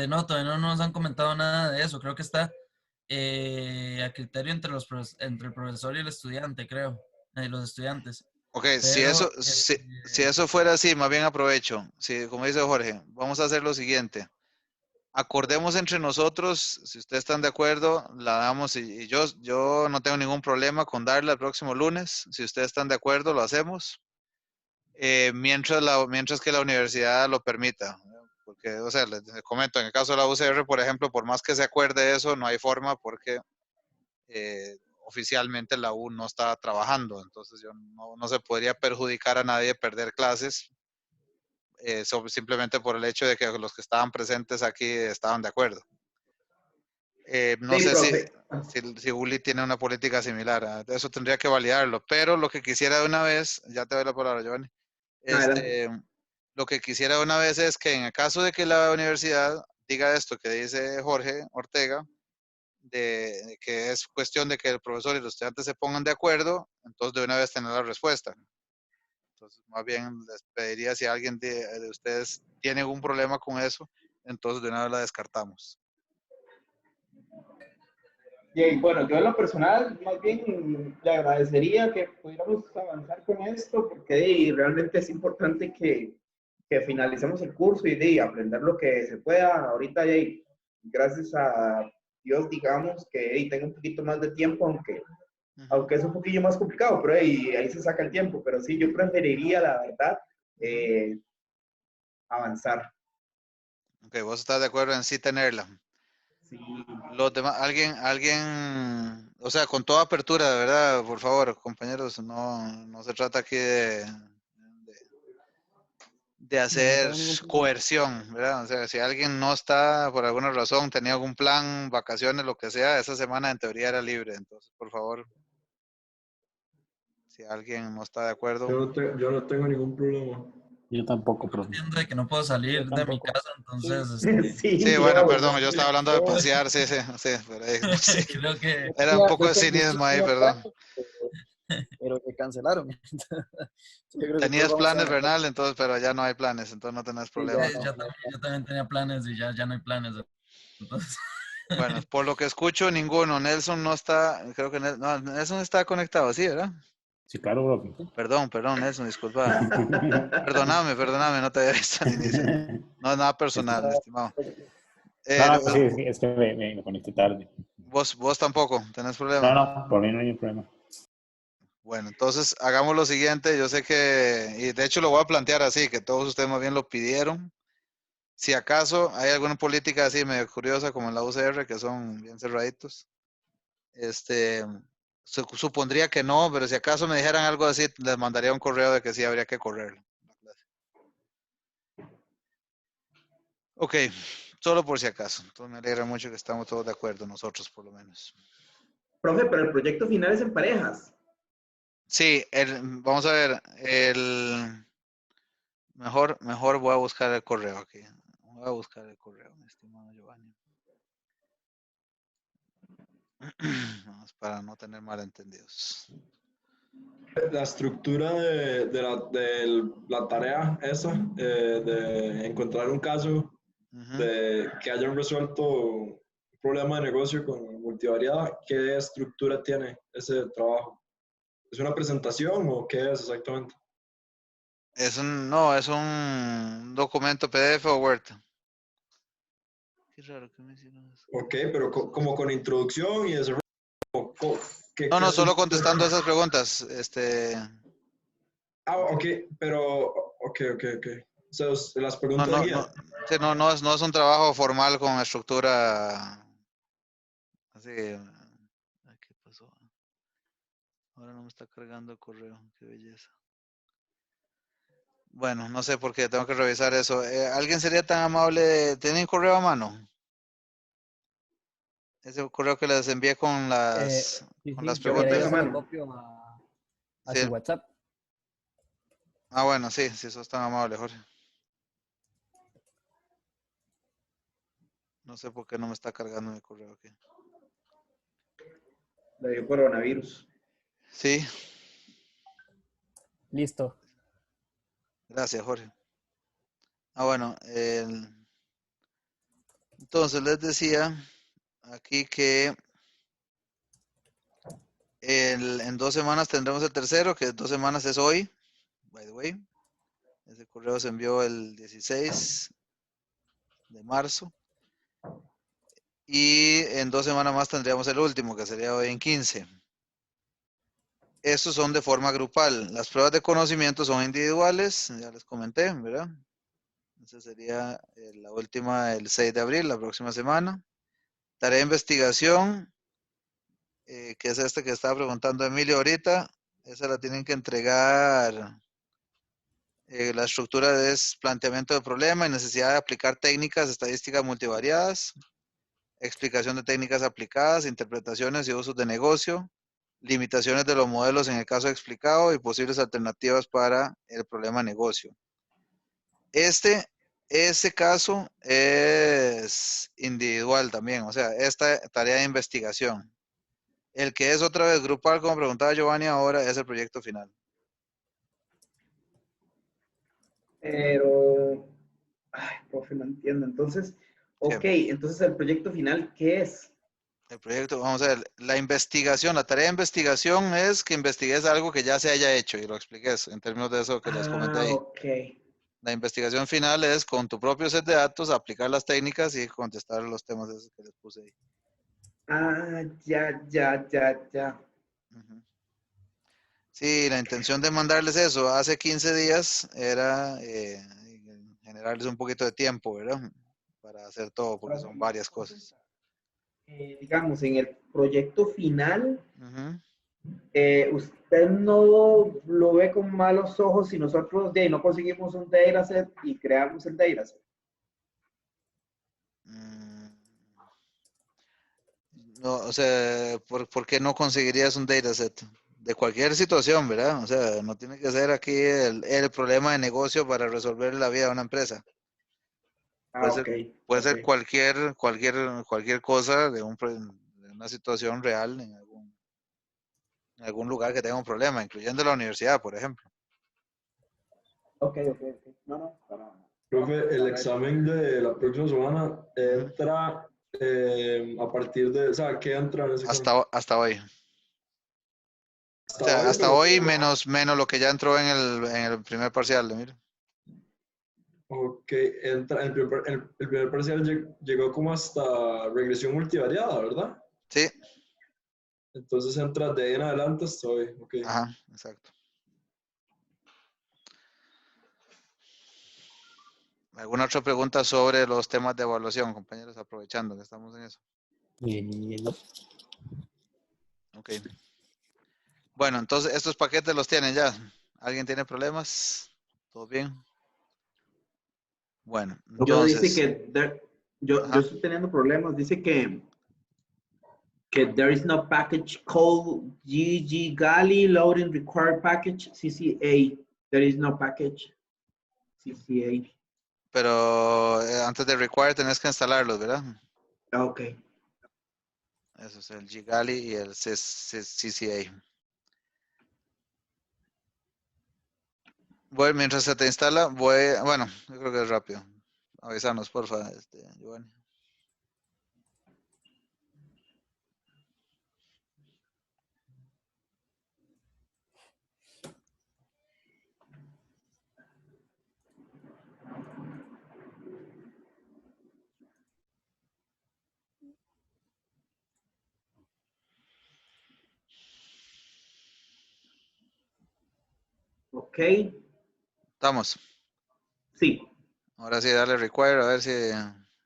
No, todavía no nos han comentado nada de eso. Creo que está a criterio entre el profesor y el estudiante, creo, los estudiantes. Ok, pero, si eso fuera así, más bien aprovecho. Si, como dice Jorge, vamos a hacer lo siguiente. Acordemos entre nosotros, si ustedes están de acuerdo, la damos y yo no tengo ningún problema con darla el próximo lunes. Si ustedes están de acuerdo, lo hacemos. Mientras que la universidad lo permita. Porque, o sea, les comento, en el caso de la UCR, por ejemplo, por más que se acuerde eso, no hay forma porque oficialmente la U no está trabajando. Entonces, no se podría perjudicar a nadie perder clases simplemente por el hecho de que los que estaban presentes aquí estaban de acuerdo. No sé si Uli tiene una política similar. Eso tendría que validarlo. Pero lo que quisiera de una vez, ya te doy la palabra, Giovanni. Lo que quisiera de una vez es que en el caso de que la universidad diga esto que dice Jorge Ortega, de que es cuestión de que el profesor y los estudiantes se pongan de acuerdo, entonces de una vez tener la respuesta. Entonces, más bien les pediría si alguien de ustedes tiene algún problema con eso, entonces de una vez la descartamos. Y bueno, yo en lo personal, más bien le agradecería que pudiéramos avanzar con esto, porque realmente es importante que finalicemos el curso y aprender lo que se pueda. Ahorita, gracias a Dios, digamos, que tengo un poquito más de tiempo, aunque es un poquillo más complicado, pero ahí se saca el tiempo. Pero sí, yo preferiría, la verdad, avanzar. Ok, vos estás de acuerdo en sí tenerla. Sí. Los demás, alguien, o sea, con toda apertura, de verdad, por favor, compañeros, no se trata aquí de hacer coerción, ¿verdad? O sea, si alguien no está por alguna razón, tenía algún plan, vacaciones, lo que sea, esa semana en teoría era libre. Entonces, por favor, si alguien no está de acuerdo. Yo no tengo ningún problema. Yo tampoco, pero Entiendo de que no puedo salir de mi casa, entonces Sí, Sí, bueno, yo, perdón, yo estaba hablando de yo- pasear, sí, pero ahí, sí. creo que Era un poco de cinismo ahí, perdón. pero se cancelaron. Yo creo que todos Tenías vamos a planes, estar en Bernal, entonces, pero ya no hay planes, entonces no tenés sí, problema. ya no. yo también tenía planes y ya no hay planes. Entonces, Bueno, por lo que escucho, ninguno. Nelson no está, creo que no, Nelson está conectado, sí, ¿verdad? Sí, claro, bro. Perdón, Nelson, disculpa. Perdóname, no te había visto al inicio. No es nada personal, mi estimado. No, no, sí, Lo- es que me conecté tarde. vos tampoco, tenés No, problema. no, por mí no hay problema. Bueno, entonces hagamos lo siguiente. Yo sé que, y de hecho lo voy a plantear así, que todos ustedes más bien lo pidieron. Si acaso hay alguna política así medio curiosa como en la UCR, que son bien cerraditos, este, supondría que no, pero si acaso me dijeran algo así, les mandaría un correo de que sí habría que correrlo. Ok, solo por si acaso. Entonces me alegra mucho que estamos todos de acuerdo, nosotros por lo menos. profe, pero el proyecto final es en parejas. Sí, vamos a ver, mejor voy a buscar el correo aquí. Voy a buscar el correo, mi estimado Giovanni. Vamos, para no tener malentendidos. La estructura de la tarea esa, de encontrar un caso de que hayan resuelto un problema de negocio con multivariada, ¿qué estructura tiene ese trabajo? ¿Es una presentación o qué es exactamente? No, es un documento PDF o Word. Qué raro que me hicieron eso. Ok, pero como con introducción y desarrollo, ¿qué, No, qué solo estructura contestando tiene? esas preguntas. Ah, ok, pero, ok. O sea, las No, preguntas no, guía. no, sí, no es un trabajo formal con estructura así. Ay, ¿qué pasó? Ahora no me está cargando el correo, qué belleza. Bueno, no sé por qué, tengo que revisar eso. ¿Alguien sería tan amable? ¿Tienen correo a mano? Ese correo que les envié con las, Sí, con las sí, Yo si lo quiere tengo yo a preguntas. se lo mano. copio a su Sí. WhatsApp. Ah, bueno, sí, si sos tan amable, Jorge. No sé por qué no me está cargando mi correo aquí. Le dio coronavirus. Sí, Listo. gracias, Jorge. Ah, bueno, entonces les decía aquí que en 2 semanas tendremos el tercero, que 2 semanas es hoy, by the way. Ese correo se envió el 16 de marzo. Y en 2 semanas más tendríamos el último, que sería hoy en 15. Estos son de forma grupal. Las pruebas de conocimiento son individuales, ya les comenté, ¿verdad? Esa sería la última, el 6 de abril, la próxima semana. Tarea de investigación, que es esta que estaba preguntando Emilio ahorita. Esa la tienen que entregar. La estructura es planteamiento de problema y necesidad de aplicar técnicas estadísticas multivariadas, explicación de técnicas aplicadas, interpretaciones y usos de negocio, limitaciones de los modelos en el caso explicado y posibles alternativas para el problema de negocio. Ese caso es individual también, o sea, esta tarea de investigación. El que es otra vez grupal, como preguntaba Giovanni ahora, es el proyecto final. Pero, ay, profe, no entiendo. Entonces, Sí, ok, entonces el proyecto final, ¿qué es? el proyecto, vamos a ver, la investigación, la tarea de investigación es que investigues algo que ya se haya hecho y lo expliques en términos de eso que les comenté Ah, ahí. ok. La investigación final es con tu propio set de datos, aplicar las técnicas y contestar los temas esos que les puse ahí. Ah, ya. Ujú. Sí, la intención de mandarles eso hace 15 días era generarles un poquito de tiempo, ¿verdad? Para hacer todo, porque son Ok, varias cosas. digamos, en el proyecto final, Ujú. usted no lo ve con malos ojos si nosotros de ahí no conseguimos un dataset y creamos el dataset. Mm, No, o sea, ¿por qué no conseguirías un dataset? de cualquier situación, ¿verdad? O sea, no tiene que ser aquí el problema de negocio para resolver la vida de una empresa. Puede ser cualquier cosa de una situación real en algún lugar que tenga un problema, incluyendo la universidad, por ejemplo. Ok. No, para... Profe, el examen de la próxima semana entra a partir de, o sea, ¿qué entra en ese examen? Hasta hoy. Hasta O sea, hoy, hasta pero hoy menos lo que ya entró en el primer parcial, mira. ok, entra, el primer parcial llegó como hasta regresión multivariada, ¿verdad? Sí, Entonces entra de ahí en adelante hasta hoy, ok. ajá, exacto. ¿Alguna otra pregunta sobre los temas de evaluación, compañeros? Aprovechando que estamos en eso. Ok. Bueno, entonces estos paquetes los tienen ya. ¿Alguien tiene problemas? ¿Todo bien? Bueno, Bueno, dice entonces. que yo estoy teniendo problemas. Dice que there is no package called GG Gali loading required package CCA. There is no package CCA. Pero antes de require tenés que instalarlos, ¿verdad? Ok. Eso es el Gigali y el CCA. Bueno, mientras se te instala, bueno, yo creo que es rápido. Avísanos, porfa, Giovanni. Ok. Estamos. Sí. Ahora sí, dale require, a ver si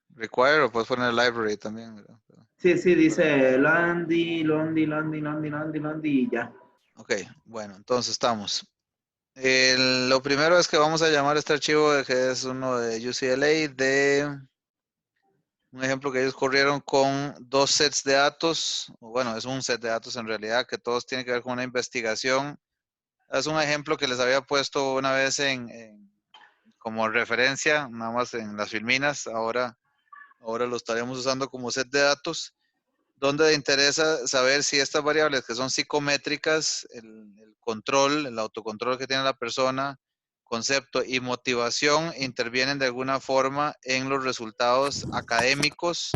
require o puedes poner library también, ¿verdad? Sí, dice Landy y ya. Ok, bueno, entonces estamos. Lo primero es que vamos a llamar este archivo que es uno de UCLA de un ejemplo que ellos corrieron con 2 sets de datos, o bueno, es un set de datos en realidad, que todos tienen que ver con una investigación. Es un ejemplo que les había puesto una vez como referencia, nada más en las filminas, ahora lo estaremos usando como set de datos, donde interesa saber si estas variables que son psicométricas, el control, el autocontrol que tiene la persona, concepto y motivación intervienen de alguna forma en los resultados académicos,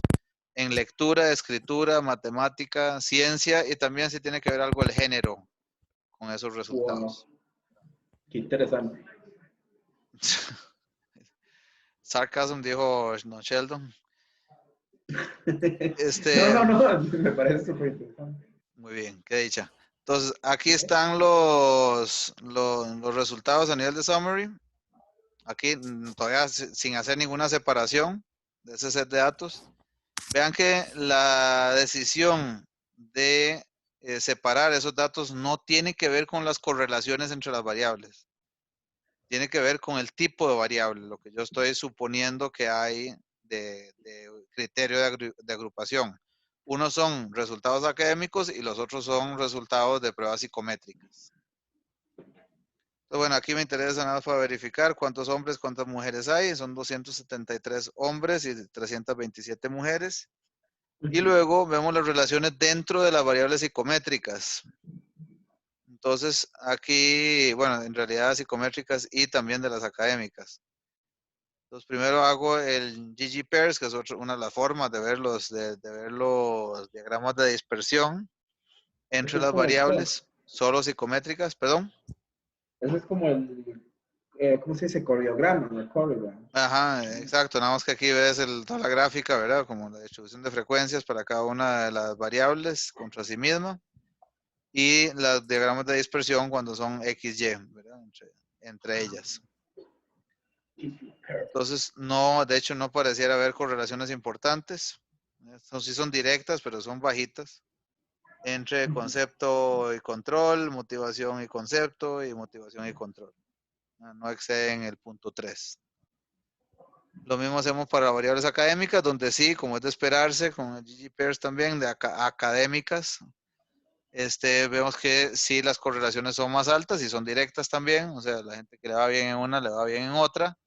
en lectura, escritura, matemática, ciencia y también si tiene que ver algo el género con esos resultados. Wow. Qué interesante. Sarcasm, dijo no, Sheldon. No, me parece súper interesante. Muy bien, qué dicha. Entonces, aquí están los resultados a nivel de summary. Aquí todavía sin hacer ninguna separación de ese set de datos. Vean que la decisión de separar esos datos no tiene que ver con las correlaciones entre las variables. Tiene que ver con el tipo de variable, lo que yo estoy suponiendo que hay de criterio de agrupación. Unos son resultados académicos y los otros son resultados de pruebas psicométricas. Entonces, bueno, aquí me interesa nada para verificar cuántos hombres, cuántas mujeres hay. Son 273 hombres y 327 mujeres. Y luego vemos las relaciones dentro de las variables psicométricas. Entonces, aquí, bueno, en realidad psicométricas y también de las académicas. Entonces, primero hago el ggpairs, que es una de las formas de ver ver los diagramas de dispersión entre Eso es las como variables, solo psicométricas, perdón. eso es como ¿cómo se dice? Coreograma, ¿no? Coreograma. Ajá, exacto. Nada más que aquí ves toda la gráfica, ¿verdad? Como la distribución de frecuencias para cada una de las variables contra sí misma. Y los diagramas de dispersión cuando son XY, ¿verdad? Entre ellas. Entonces, no, de hecho, no pareciera haber correlaciones importantes. Estos sí son directas, pero son bajitas. Entre concepto y control, motivación y concepto, y motivación y control. No exceden el punto 3. Lo mismo hacemos para variables académicas, donde sí, como es de esperarse, con el ggpairs también, de académicas, Vemos que sí, las correlaciones son más altas y son directas también. O sea, la gente que le va bien en una, le va bien en otra.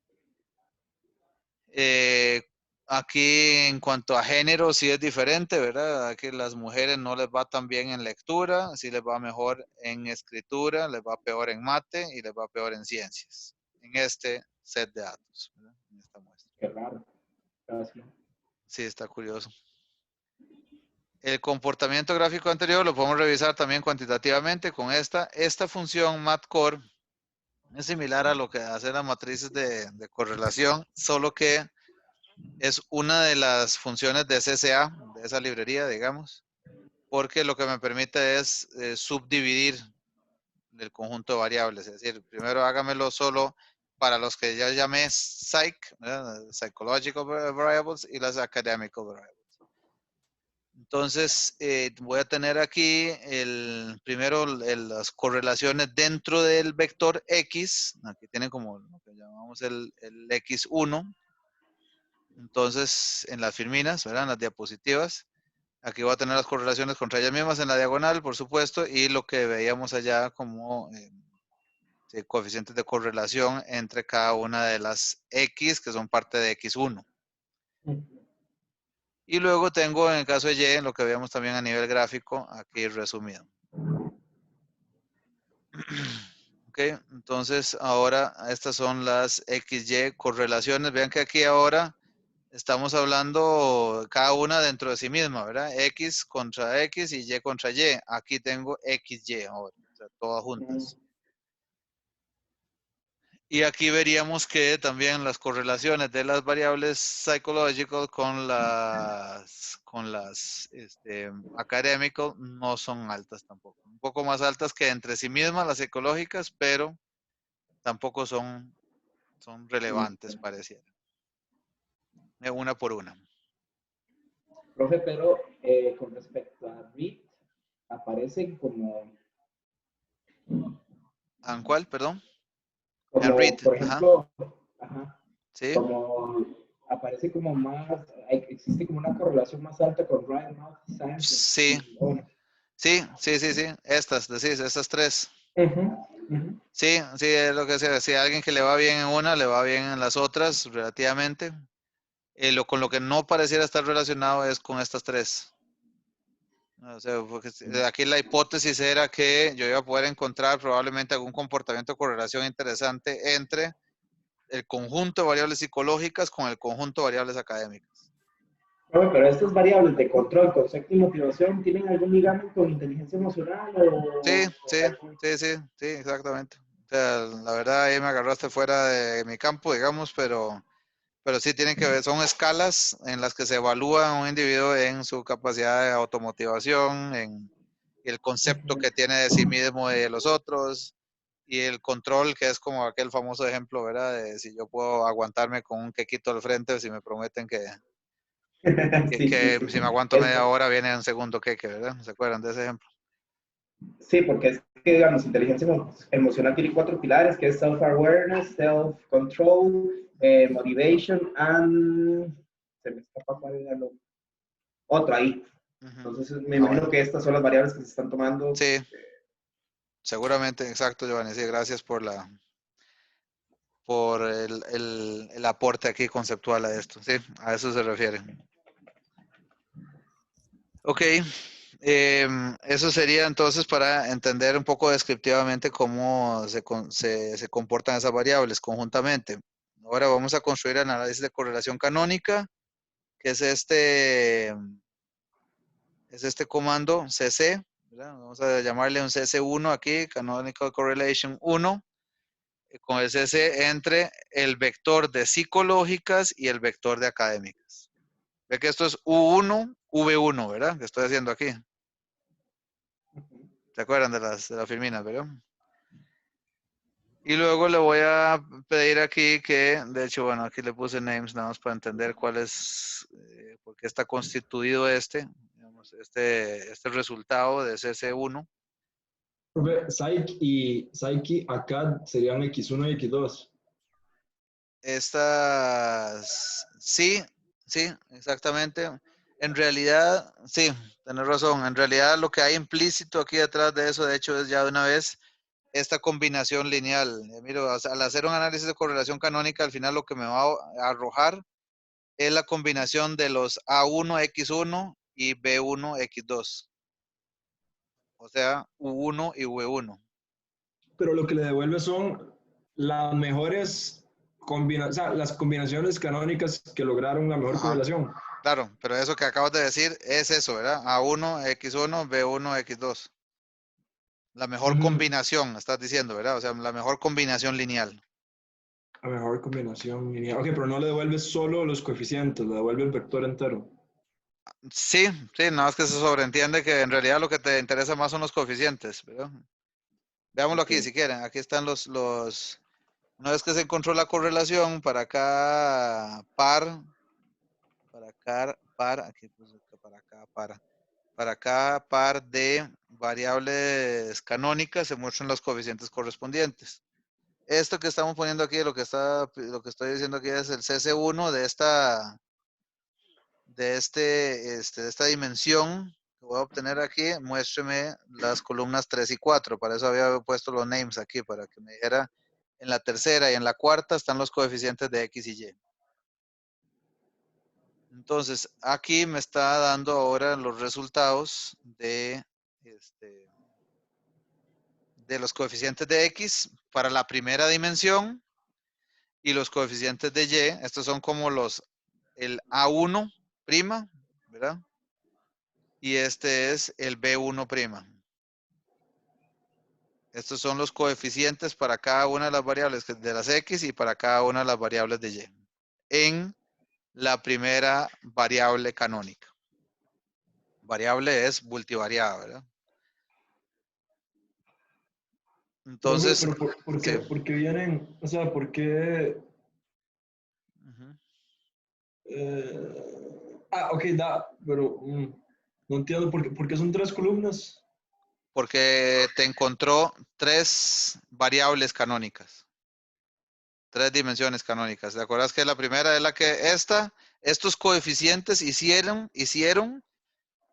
Aquí en cuanto a género sí es diferente, ¿verdad? Aquí las mujeres no les va tan bien en lectura, sí les va mejor en escritura, les va peor en mate y les va peor en ciencias. En este set de datos, ¿verdad? En esta muestra. Qué raro. Gracias. Sí, está curioso. El comportamiento gráfico anterior lo podemos revisar también cuantitativamente con esta. Esta función MATCore es similar a lo que hacen las matrices de correlación, solo que es una de las funciones de SSA, de esa librería, digamos, porque lo que me permite es subdividir el conjunto de variables. Es decir, primero hágamelo solo para los que ya llamé psych, psychological variables y las academical variables. Entonces, voy a tener aquí primero las correlaciones dentro del vector X. Aquí tienen como lo que llamamos el X1. Entonces, en las filminas, ¿verdad? En las diapositivas. Aquí voy a tener las correlaciones contra ellas mismas en la diagonal, por supuesto, y lo que veíamos allá como coeficientes de correlación entre cada una de las X, que son parte de X1. Y luego tengo, en el caso de Y, lo que veíamos también a nivel gráfico, aquí resumido. Ok, entonces ahora estas son las XY correlaciones. Vean que aquí ahora estamos hablando cada una dentro de sí misma, ¿verdad? X contra X y Y contra Y. Aquí tengo XY ahora, o sea, todas juntas. Y aquí veríamos que también las correlaciones de las variables psychological con las academical no son altas tampoco. Un poco más altas que entre sí mismas las psicológicas, pero tampoco son relevantes, pareciera. Una por una. Profe, pero con respecto a REIT, aparecen como, ¿En cuál, perdón? En como read, por ajá. ejemplo, ajá, Sí. como aparece como más, existe como una correlación más alta con Ryan Math Science. Sí. Bueno. Sí. Estas, decís, estas tres. Sí, es lo que sea. Si a alguien que le va bien en una, le va bien en las otras, relativamente. Con lo que no pareciera estar relacionado es con estas tres. O sea, porque aquí la hipótesis era que yo iba a poder encontrar probablemente algún comportamiento de correlación interesante entre el conjunto de variables psicológicas con el conjunto de variables académicas. Bueno, pero estas variables de control, concepto y motivación, ¿tienen algún ligamen con inteligencia emocional o...? Sí, exactamente. O sea, la verdad ahí me agarraste fuera de mi campo, digamos, pero sí tienen que ver, son escalas en las que se evalúa a un individuo en su capacidad de automotivación, en el concepto que tiene de sí mismo y de los otros, y el control, que es como aquel famoso ejemplo, ¿verdad? De si yo puedo aguantarme con un quequito al frente, si me prometen que si me aguanto media hora viene un segundo queque, ¿verdad? ¿Se acuerdan de ese ejemplo? Sí, porque es que, digamos, inteligencia emocional tiene 4 pilares, que es self-awareness, self-control, motivation, and... Se me escapa cuál era lo otro ahí. Entonces, me imagino que estas son las variables que se están tomando. Sí, seguramente, exacto, Giovanni. Sí, gracias por el aporte aquí conceptual a esto. Sí, a eso se refiere. Ok, eso sería entonces para entender un poco descriptivamente cómo se comportan esas variables conjuntamente. Ahora vamos a construir el análisis de correlación canónica, que es este comando cc, ¿verdad? Vamos a llamarle un cc1 aquí, canonical correlation 1, con el cc entre el vector de psicológicas y el vector de académicas. Ve que esto es U1, V1, ¿verdad? Que estoy haciendo aquí. ¿Se acuerdan de las filminas, verdad? Y luego le voy a pedir aquí que, de hecho, bueno, aquí le puse names nada más para entender cuál es, por qué está constituido digamos, este resultado de CC1. Profe, Psyche acá serían X1 y X2. Estas, sí, exactamente. En realidad, sí, tenés razón. En realidad lo que hay implícito aquí detrás de eso, de hecho, es ya de una vez esta combinación lineal. Miro, al hacer un análisis de correlación canónica, al final lo que me va a arrojar es la combinación de los A1X1 y B1X2. O sea, U1 y V1. Pero lo que le devuelve son las mejores combinaciones, o sea, las combinaciones canónicas que lograron la mejor correlación. Claro, pero eso que acabas de decir es eso, ¿verdad? A1X1, B1X2. La mejor combinación, estás diciendo, ¿verdad? O sea, la mejor combinación lineal. La mejor combinación lineal. Ok, pero no le devuelve solo los coeficientes, le devuelve el vector entero. Sí, nada más que se sobreentiende que en realidad lo que te interesa más son los coeficientes, ¿verdad? Veámoslo aquí si quieren. Aquí están los... Una vez que se encontró la correlación, para acá par, aquí puse para acá para acá par de variables canónicas se muestran los coeficientes correspondientes. Esto que estamos poniendo aquí, lo que estoy diciendo aquí es el CC1 de esta dimensión que voy a obtener aquí. Muéstreme las columnas 3 y 4. Para eso había puesto los names aquí, para que me dijera en la tercera y en la cuarta están los coeficientes de X y Y. Entonces, aquí me está dando ahora los resultados de los coeficientes de X para la primera dimensión y los coeficientes de Y. Estos son como el A1', ¿verdad? Y este es el B1'. Estos son los coeficientes para cada una de las variables de las X y para cada una de las variables de Y. En la primera variable canónica. Variable es multivariada, ¿verdad? Entonces, pero ¿por qué vienen? O sea, ¿por qué? Ok, pero no entiendo por qué son 3 columnas. Porque te encontró 3 variables canónicas. 3 dimensiones canónicas. ¿Te acuerdas que la primera es la que estos coeficientes hicieron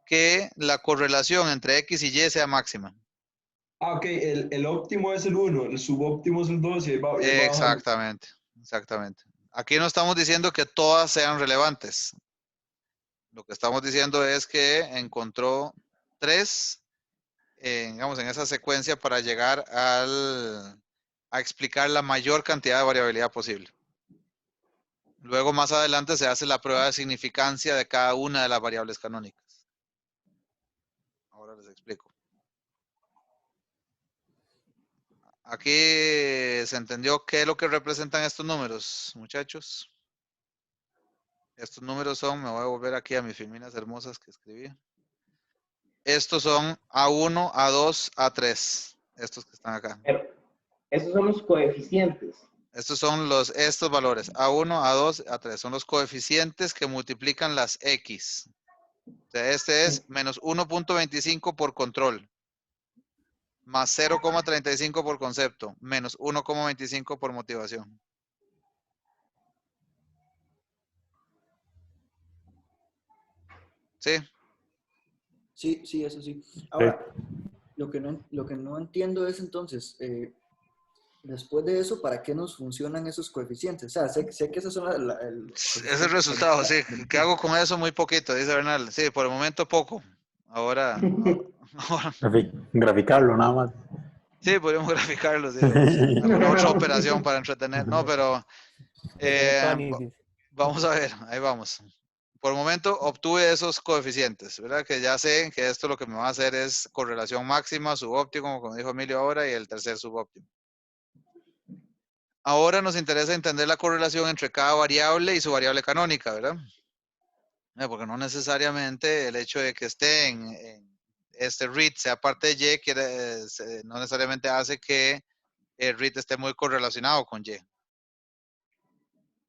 que la correlación entre X y Y sea máxima? Ok, el óptimo es el 1, el subóptimo es el 2 y ahí va bajando. Exactamente. Aquí no estamos diciendo que todas sean relevantes. Lo que estamos diciendo es que encontró 3, digamos, en esa secuencia para llegar a explicar la mayor cantidad de variabilidad posible. Luego, más adelante, se hace la prueba de significancia de cada una de las variables canónicas. Ahora les explico. Aquí se entendió qué es lo que representan estos números, muchachos. Estos números son, me voy a volver aquí a mis filminas hermosas que escribí. Estos son A1, A2, A3. Estos que están acá. Pero esos son los coeficientes. Estos son estos valores. A1, A2, A3. Son los coeficientes que multiplican las X. O sea, este es menos 1.25 por control. Más 0,35 por concepto. Menos 1,25 por motivación. ¿Sí? Sí, eso sí. Ahora, lo que no entiendo es entonces, después de eso, ¿para qué nos funcionan esos coeficientes? O sea, sé que esos son Es el resultado, sí. ¿Qué hago con eso? Muy poquito, dice Bernal. Sí, por el momento poco. Ahora. Graficarlo nada más. Sí, podríamos graficarlo, digamos. Alguna otra operación para entretener. No, pero vamos a ver, ahí vamos. Por el momento obtuve esos coeficientes, ¿verdad? Que ya sé que esto lo que me va a hacer es correlación máxima, subóptimo, como dijo Emilio ahora, y el tercer subóptimo. Ahora nos interesa entender la correlación entre cada variable y su variable canónica, ¿verdad? Porque no necesariamente el hecho de que esté en este read sea parte de Y, no necesariamente hace que el read esté muy correlacionado con Y.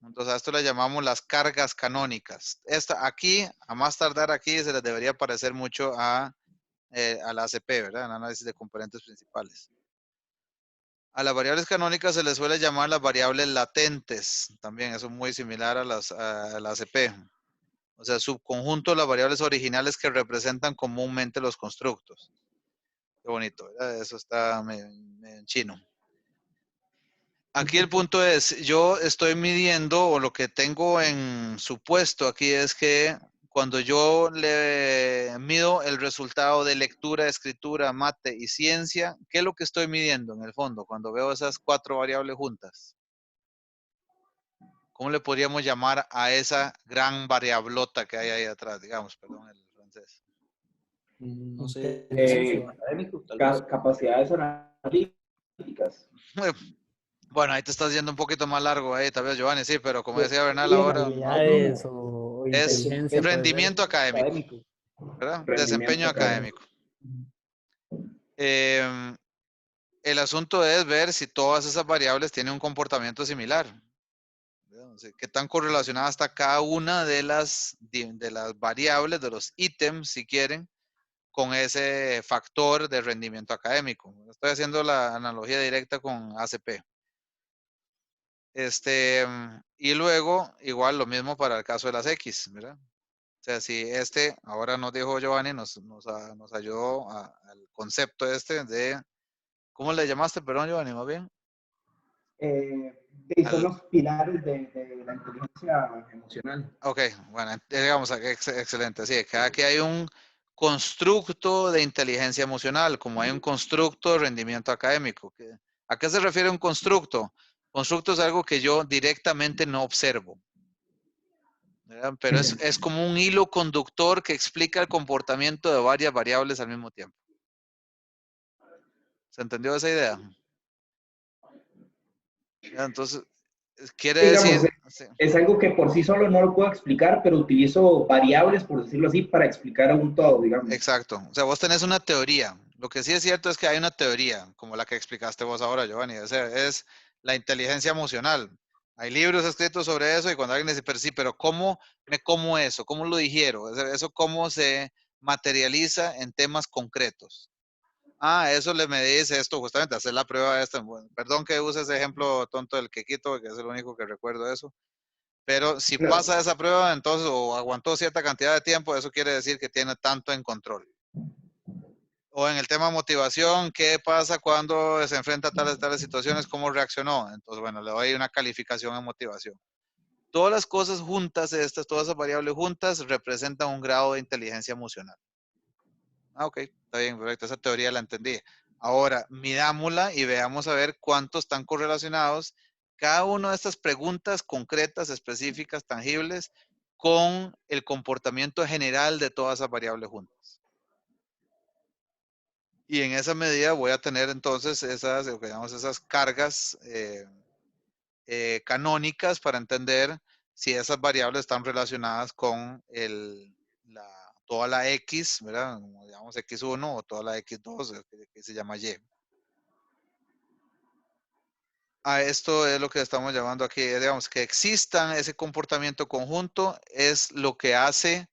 Entonces a esto le llamamos las cargas canónicas. Aquí, a más tardar aquí, se les debería parecer mucho a la ACP, ¿verdad? El análisis de componentes principales. A las variables canónicas se les suele llamar las variables latentes. También eso es muy similar a la ACP. O sea, subconjunto de las variables originales que representan comúnmente los constructos. Qué bonito, ¿verdad? Eso está medio en chino. Aquí el punto es, yo estoy midiendo, o lo que tengo en supuesto aquí es que cuando yo le mido el resultado de lectura, escritura, mate y ciencia, ¿qué es lo que estoy midiendo en el fondo cuando veo esas 4 variables juntas? ¿Cómo le podríamos llamar a esa gran variablota que hay ahí atrás? Digamos, perdón, el francés. No sé, Inteligencia. académico, tal vez. Capacidades analíticas. Bueno, ahí te estás yendo un poquito más largo ahí, tal vez, Giovanni, sí, pero como decía Bernal ahora, Habilidades o es inteligencia. puede ser. rendimiento académico, ¿verdad? Desempeño académico. El asunto es ver si todas esas variables tienen un comportamiento similar. ¿Qué tan correlacionada está cada una de las variables, de los ítems, si quieren, con ese factor de rendimiento académico? Estoy haciendo la analogía directa con ACP. Y luego, igual lo mismo para el caso de las X, ¿verdad? O sea, si ahora nos dijo Giovanni, nos ayudó al concepto de, ¿cómo le llamaste, perdón, Giovanni, más bien? Son los pilares de la inteligencia emocional. Ok, bueno, digamos, excelente. Sí, que aquí hay un constructo de inteligencia emocional, como hay un constructo de rendimiento académico. ¿A qué se refiere un constructo? Constructo es algo que yo directamente no observo, ¿verdad? Pero es como un hilo conductor que explica el comportamiento de varias variables al mismo tiempo. ¿Se entendió esa idea? ¿Ya? Entonces, quiere Digamos, decir... Sí. es algo que por sí solo no lo puedo explicar, pero utilizo variables, por decirlo así, para explicar un todo, digamos. Exacto. O sea, vos tenés una teoría. Lo que sí es cierto es que hay una teoría, como la que explicaste vos ahora, Giovanni. O sea, es la inteligencia emocional. Hay libros escritos sobre eso y cuando alguien dice, pero sí, pero ¿cómo me como eso? ¿Cómo lo digiero? Eso cómo se materializa en temas concretos. Eso le medís esto, justamente, hacer la prueba de esta. Bueno, perdón que use ese ejemplo tonto del quequito, que es el único que recuerdo de eso. Pero si No. pasa esa prueba, entonces, o aguantó cierta cantidad de tiempo, eso quiere decir que tiene tanto en control. O en el tema motivación, ¿qué pasa cuando se enfrenta a tales situaciones? ¿Cómo reaccionó? Entonces, bueno, le doy una calificación en motivación. Todas las cosas juntas, todas esas variables juntas, representan un grado de inteligencia emocional. Ok, está bien, perfecto. Esa teoría la entendí. Ahora, midámosla y veamos a ver cuántos están correlacionados cada una de estas preguntas concretas, específicas, tangibles, con el comportamiento general de todas esas variables juntas. Y en esa medida voy a tener entonces esas cargas canónicas para entender si esas variables están relacionadas con toda la X, ¿verdad? Como digamos X1 o toda la X2, que se llama Y. Esto es lo que estamos llamando aquí, digamos, que existan ese comportamiento conjunto es lo que hace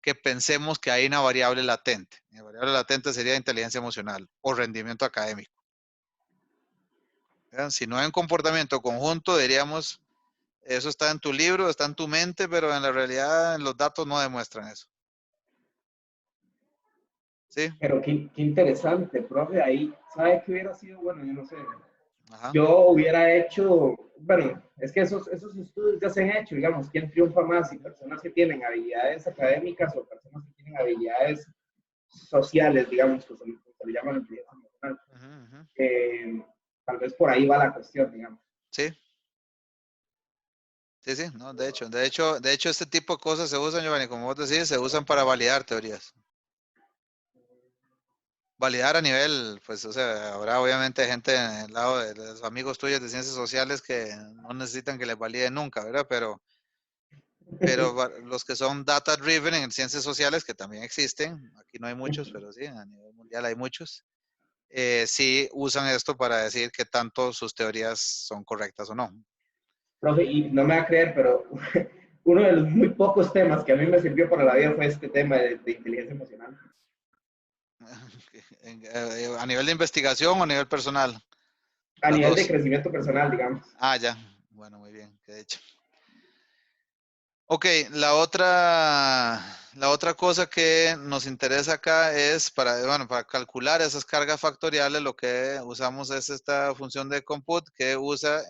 que pensemos que hay una variable latente. La variable latente sería inteligencia emocional o rendimiento académico. ¿Vean? Si no hay un comportamiento conjunto, diríamos, eso está en tu libro, está en tu mente, pero en la realidad los datos no demuestran eso. ¿Sí? Pero qué interesante, profe. Ahí, ¿sabe qué hubiera sido? Bueno, yo no sé. Ajá. Yo hubiera hecho, bueno, es que esos estudios ya se han hecho, digamos, quién triunfa más, si personas que tienen habilidades académicas o personas que tienen habilidades sociales, digamos, que se le llaman inteligencia emocional. Tal vez por ahí va la cuestión, digamos. Sí. Sí, no, de hecho, este tipo de cosas se usan, Giovanni, como vos decís, se usan para validar teorías. Validar a nivel, pues, o sea, habrá obviamente gente en el lado de los amigos tuyos de ciencias sociales que no necesitan que les validen nunca, ¿verdad? Pero los que son data driven en ciencias sociales, que también existen, aquí no hay muchos, pero sí, a nivel mundial hay muchos, sí usan esto para decir que tanto sus teorías son correctas o no. Profe, y no me va a creer, pero uno de los muy pocos temas que a mí me sirvió para la vida fue este tema de inteligencia emocional. ¿A nivel de investigación o a nivel personal? A Las nivel dos. de crecimiento personal, digamos. Ya. Bueno, muy bien, que de hecho. Ok, la otra cosa que nos interesa acá es para calcular esas cargas factoriales, lo que usamos es esta función de compute que usa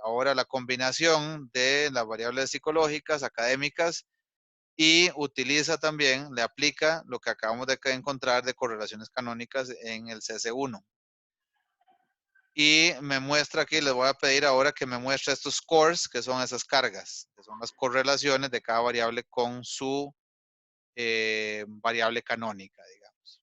ahora la combinación de las variables psicológicas, académicas, y utiliza también, le aplica lo que acabamos de encontrar de correlaciones canónicas en el CC1. Y me muestra aquí, les voy a pedir ahora que me muestre estos scores, que son esas cargas, que son las correlaciones de cada variable con su variable canónica, digamos.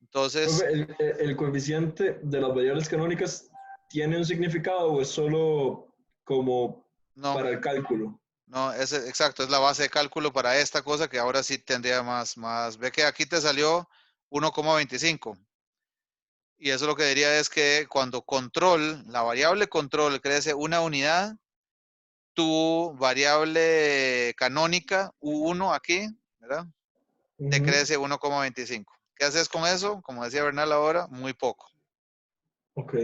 Entonces, ¿El coeficiente de las variables canónicas tiene un significado o es solo como no, para el cálculo? no, exacto, es la base de cálculo para esta cosa que ahora sí tendría más. Ve que aquí te salió 1,25. Y eso lo que diría es que cuando la variable control crece una unidad, tu variable canónica, U1 aquí, ¿verdad? Te crece 1,25. ¿Qué haces con eso? Como decía Bernal ahora, muy poco. Ok.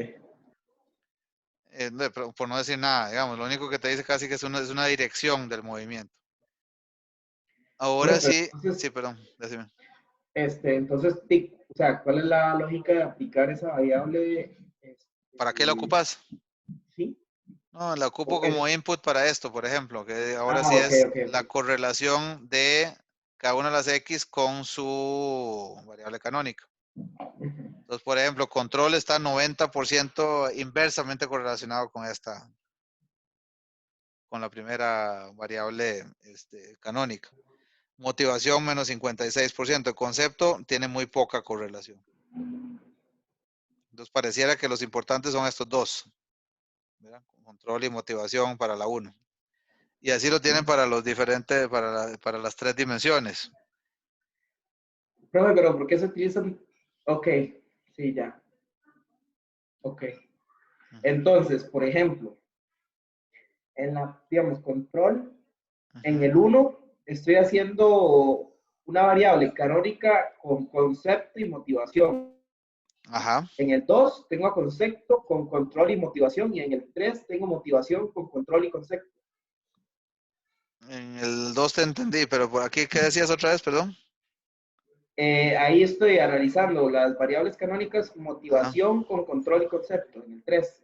Por no decir nada, digamos, lo único que te dice casi que es una dirección del movimiento. Ahora Profe, sí, entonces, sí, perdón, decime. entonces, o sea, ¿cuál es la lógica de aplicar esa variable? ¿Para qué la ocupas? Sí. No, la ocupo como input para esto, por ejemplo, que ahora sí Ok, es ok, la ok. correlación de cada una de las X con su variable canónica. Entonces, por ejemplo, control está 90% inversamente correlacionado con con la primera variable canónica. Motivación menos 56%. El concepto tiene muy poca correlación. Entonces, pareciera que los importantes son estos dos, ¿verdad? Control y motivación para la 1. Y así lo tienen para los diferentes, para las 3 dimensiones. Profe, pero ¿por qué se utilizan? Ok, sí, ya. Ok. Entonces, por ejemplo, en la, digamos, control, en el 1 estoy haciendo una variable canónica con concepto y motivación. Ajá. En el 2 tengo concepto con control y motivación, y en el 3 tengo motivación con control y concepto. En el 2 te entendí, pero por aquí, ¿qué decías otra vez, perdón? Ahí estoy analizando las variables canónicas, Ajá. motivación con control y concepto, en el 3.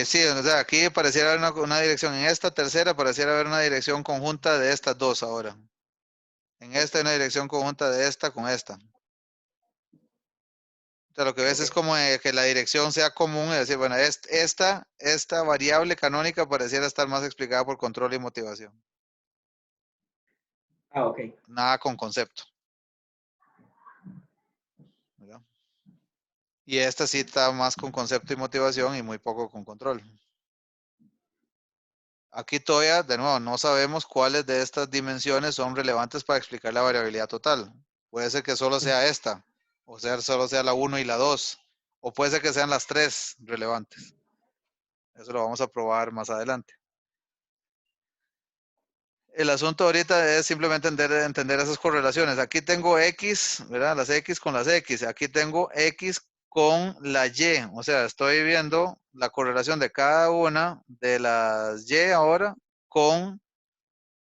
Sí, o sea, aquí pareciera haber una dirección. En esta tercera pareciera haber una dirección conjunta de estas dos ahora. En esta hay una dirección conjunta de esta con esta. O sea, lo que ves es como que la dirección sea común, es decir, bueno, esta variable canónica pareciera estar más explicada por control y motivación. Ah, ok. Nada con concepto. ¿Verdad? Y esta sí está más con concepto y motivación y muy poco con control. Aquí todavía, de nuevo, no sabemos cuáles de estas dimensiones son relevantes para explicar la variabilidad total. Puede ser que solo sea esta, o sea, solo sea la 1 y la 2, o puede ser que sean las 3 relevantes. Eso lo vamos a probar más adelante. El asunto ahorita es simplemente entender esas correlaciones. Aquí tengo X, ¿verdad? Las X con las X. Aquí tengo X con la Y. O sea, estoy viendo la correlación de cada una de las Y ahora con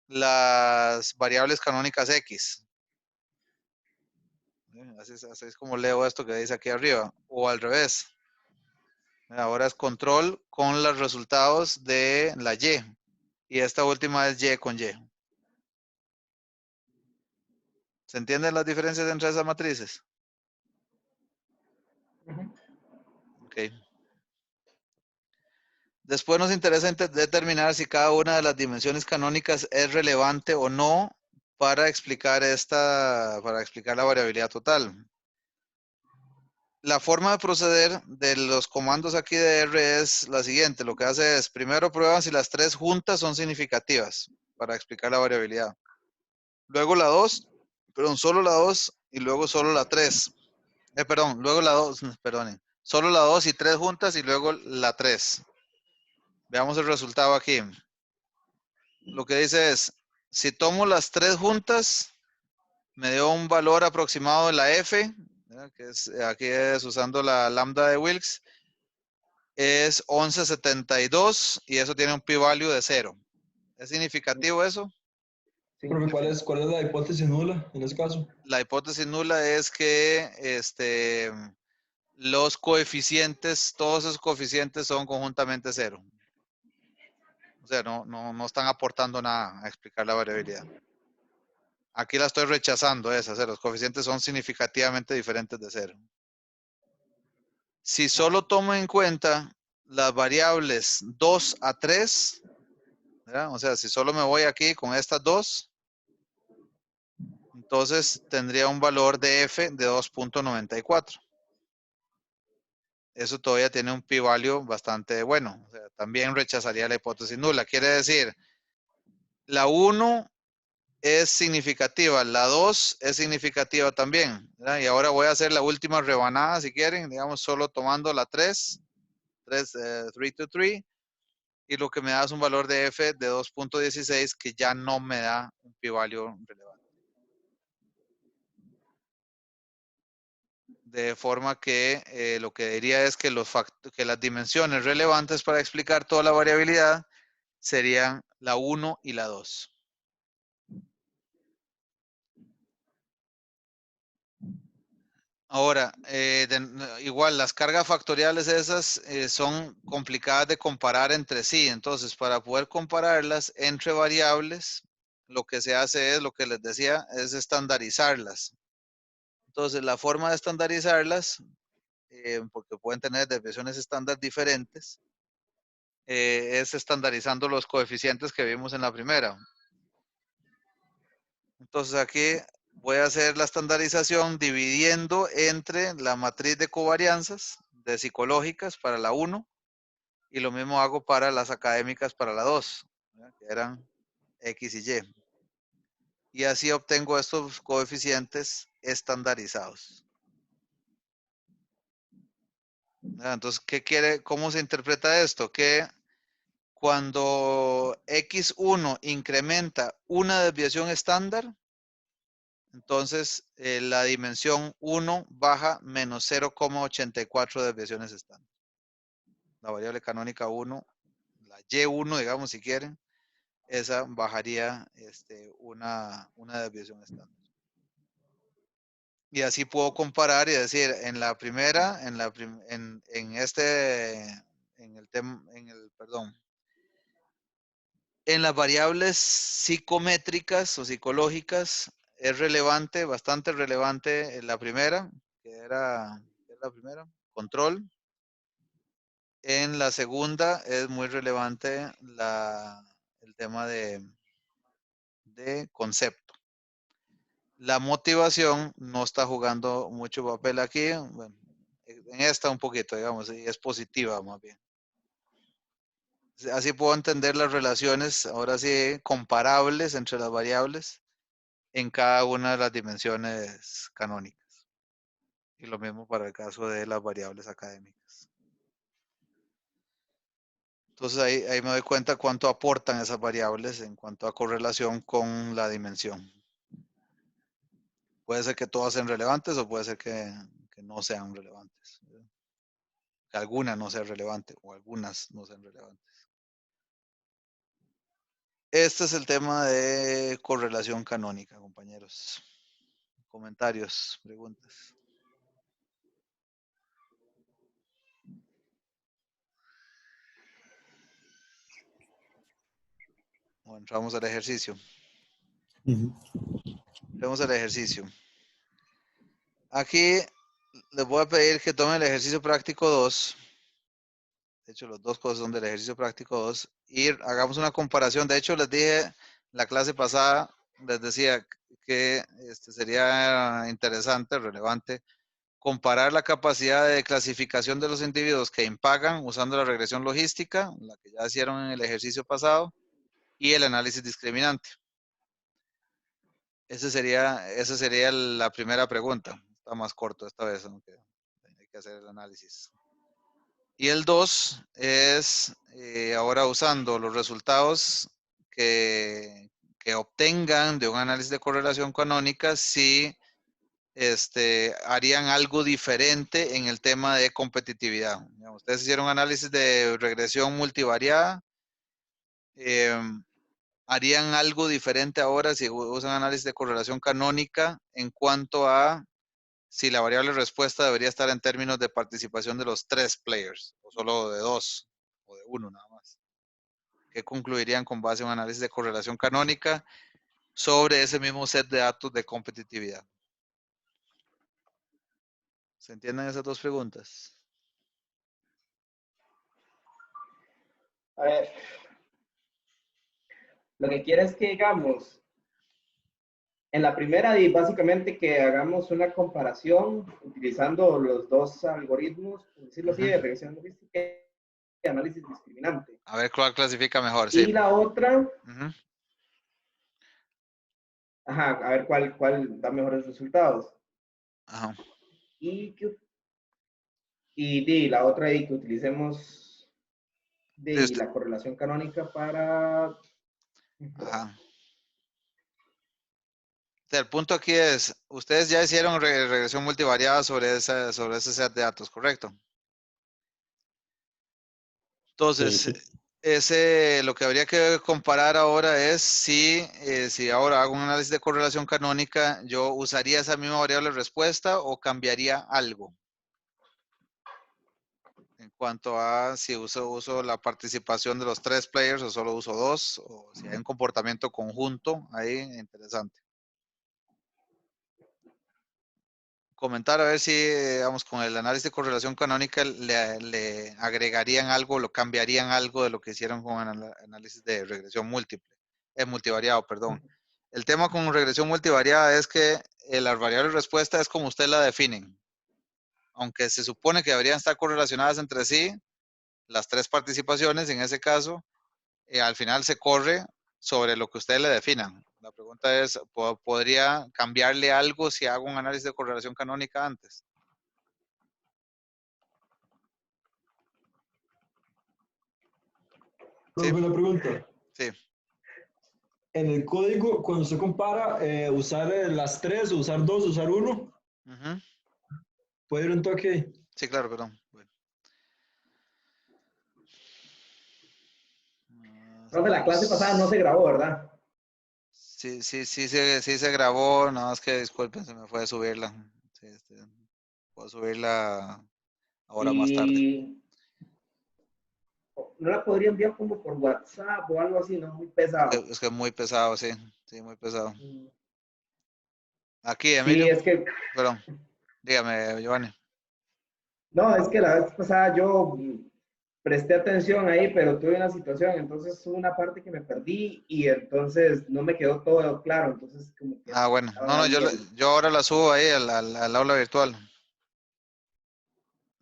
las variables canónicas X. Así es como leo esto que dice aquí arriba. O al revés. Ahora es control con los resultados de la Y. Y esta última es Y con Y. ¿Se entienden las diferencias entre esas matrices? Ok. Después nos interesa determinar si cada una de las dimensiones canónicas es relevante o no para explicar la variabilidad total. La forma de proceder de los comandos aquí de R es la siguiente. Lo que hace es, primero prueba si las 3 juntas son significativas para explicar la variabilidad. Luego la 2, perdón, solo la 2 y luego solo la 3. Luego la 2, perdonen. Solo la 2 y 3 juntas y luego la 3. Veamos el resultado aquí. Lo que dice es, si tomo las 3 juntas, me dio un valor aproximado de la F, que aquí es usando la lambda de Wilks, es 11.72 y eso tiene un p-value de 0. ¿Es significativo eso? Profe, ¿cuál es la hipótesis nula en ese caso? La hipótesis nula es que los coeficientes, todos esos coeficientes son conjuntamente cero. O sea, no están aportando nada a explicar la variabilidad. Aquí la estoy rechazando esa, o sea, los coeficientes son significativamente diferentes de cero. Si solo tomo en cuenta las variables 2 a 3, ¿verdad? O sea, si solo me voy aquí con estas dos, entonces tendría un valor de f de 2.94. Eso todavía tiene un p-value bastante bueno. O sea, también rechazaría la hipótesis nula. Quiere decir, la 1 es significativa, la 2 es significativa también, ¿verdad? Y ahora voy a hacer la última rebanada, si quieren, digamos, solo tomando la 3 to 3, y lo que me da es un valor de f de 2.16 que ya no me da un p-value relevante. De forma que lo que diría es que, que las dimensiones relevantes para explicar toda la variabilidad serían la 1 y la 2. Ahora, igual las cargas factoriales esas son complicadas de comparar entre sí. Entonces, para poder compararlas entre variables, lo que se hace es, lo que les decía, es estandarizarlas. Entonces, la forma de estandarizarlas, porque pueden tener desviaciones estándar diferentes, es estandarizando los coeficientes que vimos en la primera. Entonces, aquí voy a hacer la estandarización dividiendo entre la matriz de covarianzas de psicológicas para la 1 y lo mismo hago para las académicas para la 2, ¿verdad? Que eran X y Y. Y así obtengo estos coeficientes estandarizados. ¿Verdad? Entonces, ¿cómo se interpreta esto? Que cuando X1 incrementa una desviación estándar, entonces la dimensión 1 baja menos 0,84 desviaciones estándar. La variable canónica 1, la Y1, digamos, si quieren, esa bajaría una desviación estándar. Y así puedo comparar y decir, en la primera, en las variables psicométricas o psicológicas es relevante, bastante relevante en la primera, ¿qué es la primera? Control. En la segunda es muy relevante el tema de concepto. La motivación no está jugando mucho papel aquí. Bueno, en esta un poquito, digamos, y es positiva más bien. Así puedo entender las relaciones, ahora sí, comparables entre las variables en cada una de las dimensiones canónicas. Y lo mismo para el caso de las variables académicas. Entonces ahí me doy cuenta cuánto aportan esas variables en cuanto a correlación con la dimensión. Puede ser que todas sean relevantes o puede ser que no sean relevantes. Que alguna no sea relevante o algunas no sean relevantes. Este es el tema de correlación canónica, compañeros. Comentarios, preguntas. O entramos al ejercicio. Entramos al ejercicio. Aquí les voy a pedir que tomen el ejercicio práctico 2. De hecho, los dos cosas son del ejercicio práctico 2. Y hagamos una comparación. De hecho, les dije la clase pasada, les decía que sería interesante, relevante, comparar la capacidad de clasificación de los individuos que impagan usando la regresión logística, la que ya hicieron en el ejercicio pasado, y el análisis discriminante. Esa sería la primera pregunta. Está más corto esta vez, aunque hay que hacer el análisis. Y el 2 es ahora usando los resultados que obtengan de un análisis de correlación canónica, si harían algo diferente en el tema de competitividad. Ustedes hicieron análisis de regresión multivariada. ¿Harían algo diferente ahora si usan análisis de correlación canónica en cuanto a si la variable respuesta debería estar en términos de participación de los 3 players, o solo de 2, o de 1 nada más? ¿Qué concluirían con base en un análisis de correlación canónica sobre ese mismo set de datos de competitividad? ¿Se entienden esas dos preguntas? A ver, lo que quiero es que digamos, en la primera, y básicamente que hagamos una comparación utilizando los dos algoritmos, por decirlo así, de regresión logística y análisis discriminante. A ver cuál clasifica mejor, Y sí. la otra, Ujú. ajá, a ver cuál da mejores resultados. Ajá. Y la otra, y que utilicemos Sí, la correlación canónica para... ajá. El punto aquí es, ustedes ya hicieron regresión multivariada sobre ese set de datos, ¿correcto? Entonces, lo que habría que comparar ahora es si ahora hago un análisis de correlación canónica, yo usaría esa misma variable respuesta o cambiaría algo en cuanto a si uso la participación de los 3 players o solo uso 2, o si hay un comportamiento conjunto ahí interesante. Comentar a ver si, digamos, con el análisis de correlación canónica le agregarían algo, lo cambiarían algo de lo que hicieron con el análisis de regresión multivariado, perdón. El tema con regresión multivariada es que la variable respuesta es como ustedes la definen. Aunque se supone que deberían estar correlacionadas entre sí, las 3 participaciones, en ese caso, al final se corre sobre lo que ustedes le definan. La pregunta es, ¿podría cambiarle algo si hago un análisis de correlación canónica antes? Sí, Una pregunta. sí. En el código, cuando se compara, usar las 3, usar 2, usar 1, Ujú. ¿puede ir un toque ahí? Sí, claro, perdón. Bueno. Profe, la clase pasada no se grabó, ¿verdad? Sí, sí se grabó, nada más que disculpen, se me fue a subirla. Sí, puedo subirla ahora más tarde. Y no la podría enviar como por WhatsApp o algo así, ¿no? Muy pesado. Es que es muy pesado, sí, muy pesado. Aquí, Sí, Emilio, es que, perdón, dígame, Giovanni. no, es que la vez pasada yo presté atención ahí, pero tuve una situación, entonces hubo una parte que me perdí y entonces no me quedó todo claro, entonces como que Ah, bueno, estaba no, ahí yo ahora la subo ahí al aula virtual.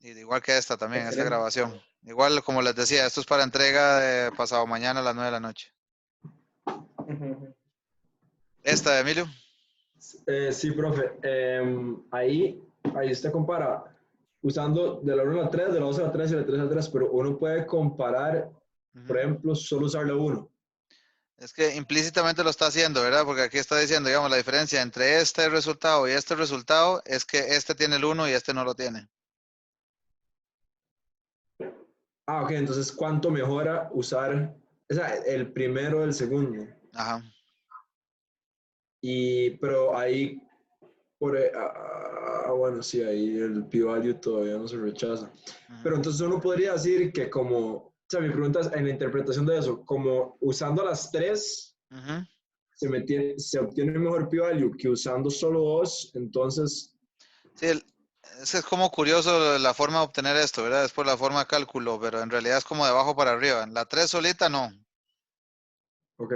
Y igual que esta también, esta excelente. grabación. Igual, como les decía, esto es para entrega de pasado mañana a las 9 de la noche. Esta, Emilio. Sí, profe. Ahí usted compara usando de la 1 a la 3, de la 2 a la 3 y de la 3 a la 3, pero uno puede comparar, por ejemplo, solo usar la 1. Es que implícitamente lo está haciendo, ¿verdad? Porque aquí está diciendo, digamos, la diferencia entre este resultado y este resultado es que este tiene el 1 y este no lo tiene. Ah, ok, entonces, ¿cuánto mejora usar el primero o el segundo? Ajá. Pero ahí, bueno, sí, ahí el p-value todavía no se rechaza. Pero entonces uno podría decir que o sea, mi pregunta es en la interpretación de eso, como usando las 3, se obtiene mejor p-value que usando solo 2, entonces... Sí, es como curioso la forma de obtener esto, ¿verdad? Es por la forma de cálculo, pero en realidad es como de abajo para arriba. La 3 solita no, Ok.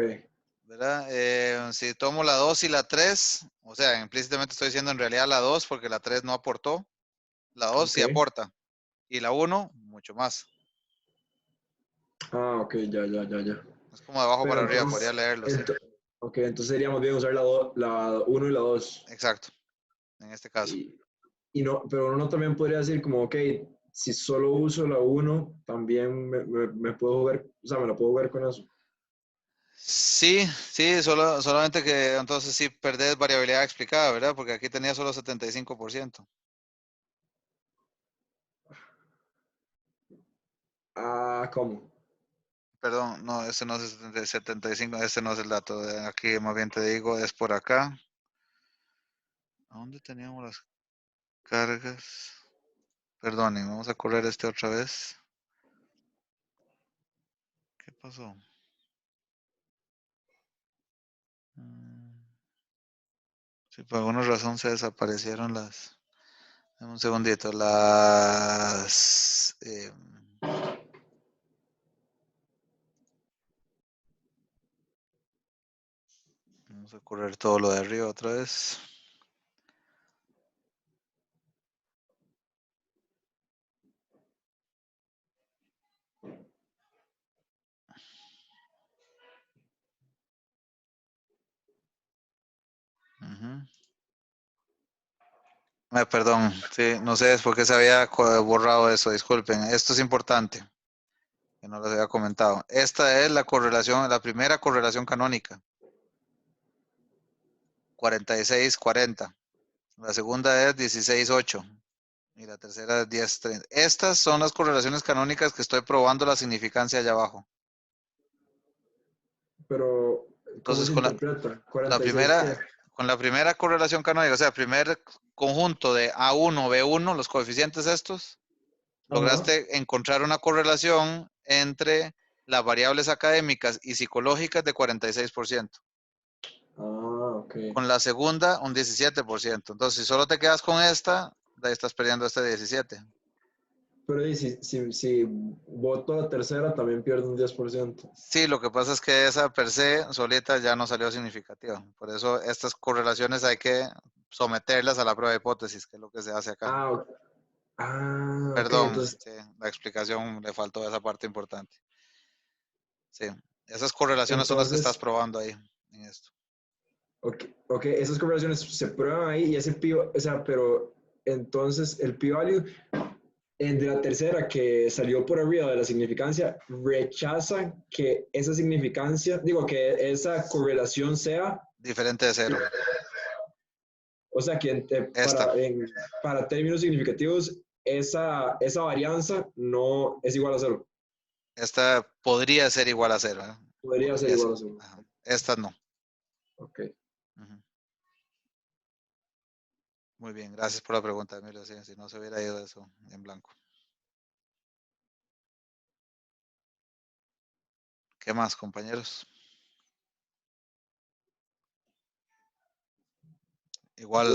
¿verdad? Si tomo la 2 y la 3, o sea, implícitamente estoy diciendo en realidad la 2 porque la 3 no aportó. La 2 sí Ok. aporta. Y la 1, mucho más. Ah, ok, ya. Es como de abajo Pero para arriba, podría entonces, leerlo, sí. ok, entonces sería más bien usar la 1 y la 2. Exacto, en este caso. No, pero uno también podría decir como, ok, si solo uso la 1, también me puedo ver, o sea, me la puedo ver con eso. Sí, solamente que entonces sí perdés variabilidad explicada, ¿verdad? Porque aquí tenía solo 75%. Ah, ¿cómo? Perdón, no, ese no es de 75, ese no es el dato. Aquí más bien te digo, es por acá. ¿A dónde teníamos las cargas? Perdonen, vamos a correr este otra vez. ¿Qué pasó? Sí, por alguna razón se desaparecieron las... Dame un segundito, las... vamos a correr todo lo de arriba otra vez. Perdón, sí, no sé por qué se había borrado eso, disculpen. Esto es importante, que no les había comentado. Esta es la correlación, la primera correlación canónica. 46-40. La segunda es 16-8. Y la tercera es 10-30. Estas son las correlaciones canónicas que estoy probando la significancia allá abajo. Pero, ¿cómo Entonces, se interpreta? la 46, ¿qué? con la primera correlación canónica, o sea, primer conjunto de A1, B1, los coeficientes estos, lograste encontrar una correlación entre las variables académicas y psicológicas de 46%. Ok. Con la segunda, un 17%. Entonces, si solo te quedas con esta, de ahí estás perdiendo este 17%. Pero ¿y si voto a tercera, también pierdo un 10%? Sí, lo que pasa es que esa per se solita ya no salió significativa. Por eso estas correlaciones hay que someterlas a la prueba de hipótesis, que es lo que se hace acá. Ok. Ok, Perdón, entonces, sí, la explicación le faltó esa parte importante. Sí, esas correlaciones son las que estás probando ahí en esto. ok, esas correlaciones se prueban ahí y ese o sea, pero entonces el p-value de la tercera que salió por arriba de la significancia rechaza que esa significancia, digo, que esa correlación sea diferente de cero. O sea que para términos significativos, esa varianza no es igual a cero. Esta podría ser igual a cero. Podría ser igual a cero. Ajá. Esta no. Ok. Muy bien, gracias por la pregunta, Emilio. Sí, si no se hubiera ido eso en blanco. ¿Qué más, compañeros? Igual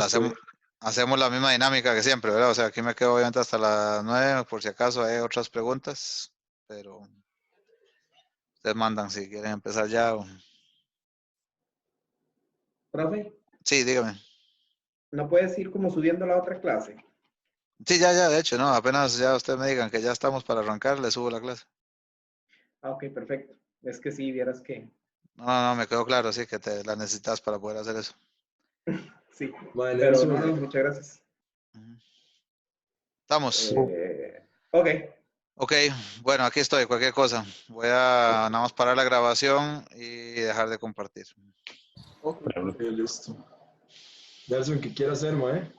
hacemos la misma dinámica que siempre, ¿verdad? O sea, aquí me quedo obviamente hasta las 9, por si acaso hay otras preguntas, pero ustedes mandan si quieren empezar ya. ¿Profe? Sí, dígame. ¿No puedes ir como subiendo la otra clase? Sí, ya, de hecho, no, apenas ya ustedes me digan que ya estamos para arrancar, le subo la clase. Ok, perfecto. Es que sí, vieras que... No, me quedó claro, sí, que te la necesitas para poder hacer eso. Sí, Vale, pero Nelson. no, muchas gracias. Estamos. Ok. Ok, bueno, aquí estoy, cualquier cosa. Voy a nada más parar la grabación y dejar de compartir. Ok, listo. Nelson, ¿qué quiere hacer, mae?